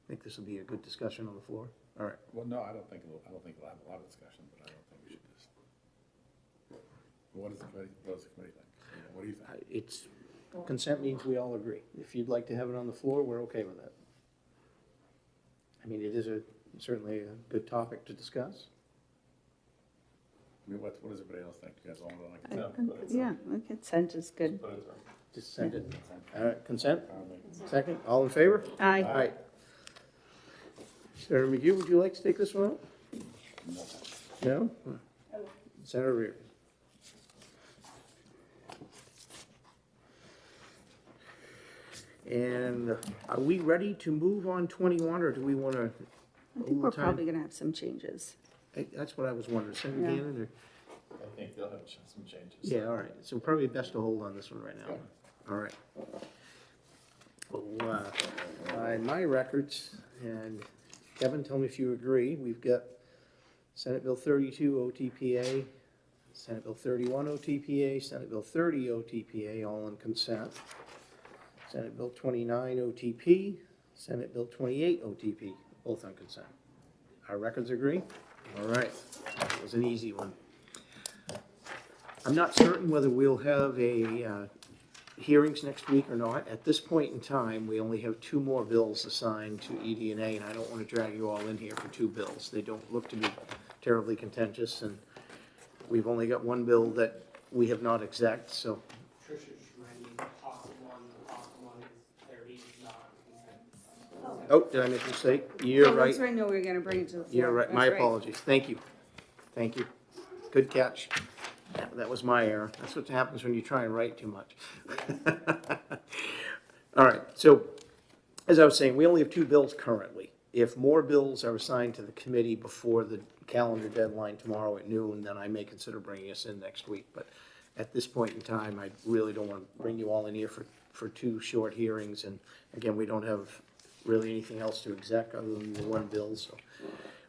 I think this will be a good discussion on the floor. All right. Well, no, I don't think we'll have a lot of discussion, but I don't think we should just. What does the committee think? What do you think? It's, consent means we all agree. If you'd like to have it on the floor, we're okay with that. I mean, it is certainly a good topic to discuss. I mean, what does everybody else think? You guys all want to? Yeah, consent is good. Just send it. All right, consent? Second, all in favor? Aye. Aye. Senator McHugh, would you like to take this one out? No? Senator Reardon. And are we ready to move on 21, or do we want to? I think we're probably going to have some changes. That's what I was wondering. Senator Yeah. Gannon, or? I think they'll have some changes. Yeah, all right. So probably best to hold on this one right now. All right. Well, in my records, and Kevin, tell me if you agree, we've got Senate Bill 32 OTPA, Senate Bill 31 OTPA, Senate Bill 30 OTPA, all on consent. Senate Bill 29 OTP, Senate Bill 28 OTP, both on consent. Our records agree? All right. That was an easy one. I'm not certain whether we'll have hearings next week or not. At this point in time, we only have 2 more bills assigned to ED&A, and I don't want to drag you all in here for 2 bills. They don't look to be terribly contentious, and we've only got 1 bill that we have not exec, so. Tricia's ready, talk one is 30, not consent. Oh, did I make a mistake? You're Oh, right. that's right, no, we're going to bring it to the floor. You're right. My That's apologies. Thank you. Thank you. Good catch. That was my error. That's what happens when you try and write too much. All right, so as I was saying, we only have 2 bills currently. If more bills are assigned to the committee before the calendar deadline tomorrow at noon, then I may consider bringing us in next week. But at this point in time, I really don't want to bring you all in here for 2 short hearings. And again, we don't have really anything else to exec other than the 1 bill. So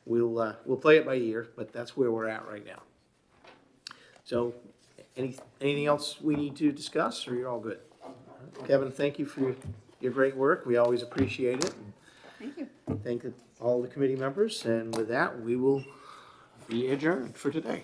we'll play it by ear, but that's where we're at right now. So, anything else we need to discuss, or you're all good? Kevin, thank you for your great work. We always appreciate it. Thank you. Thank all the committee members, and with that, we will be adjourned for today.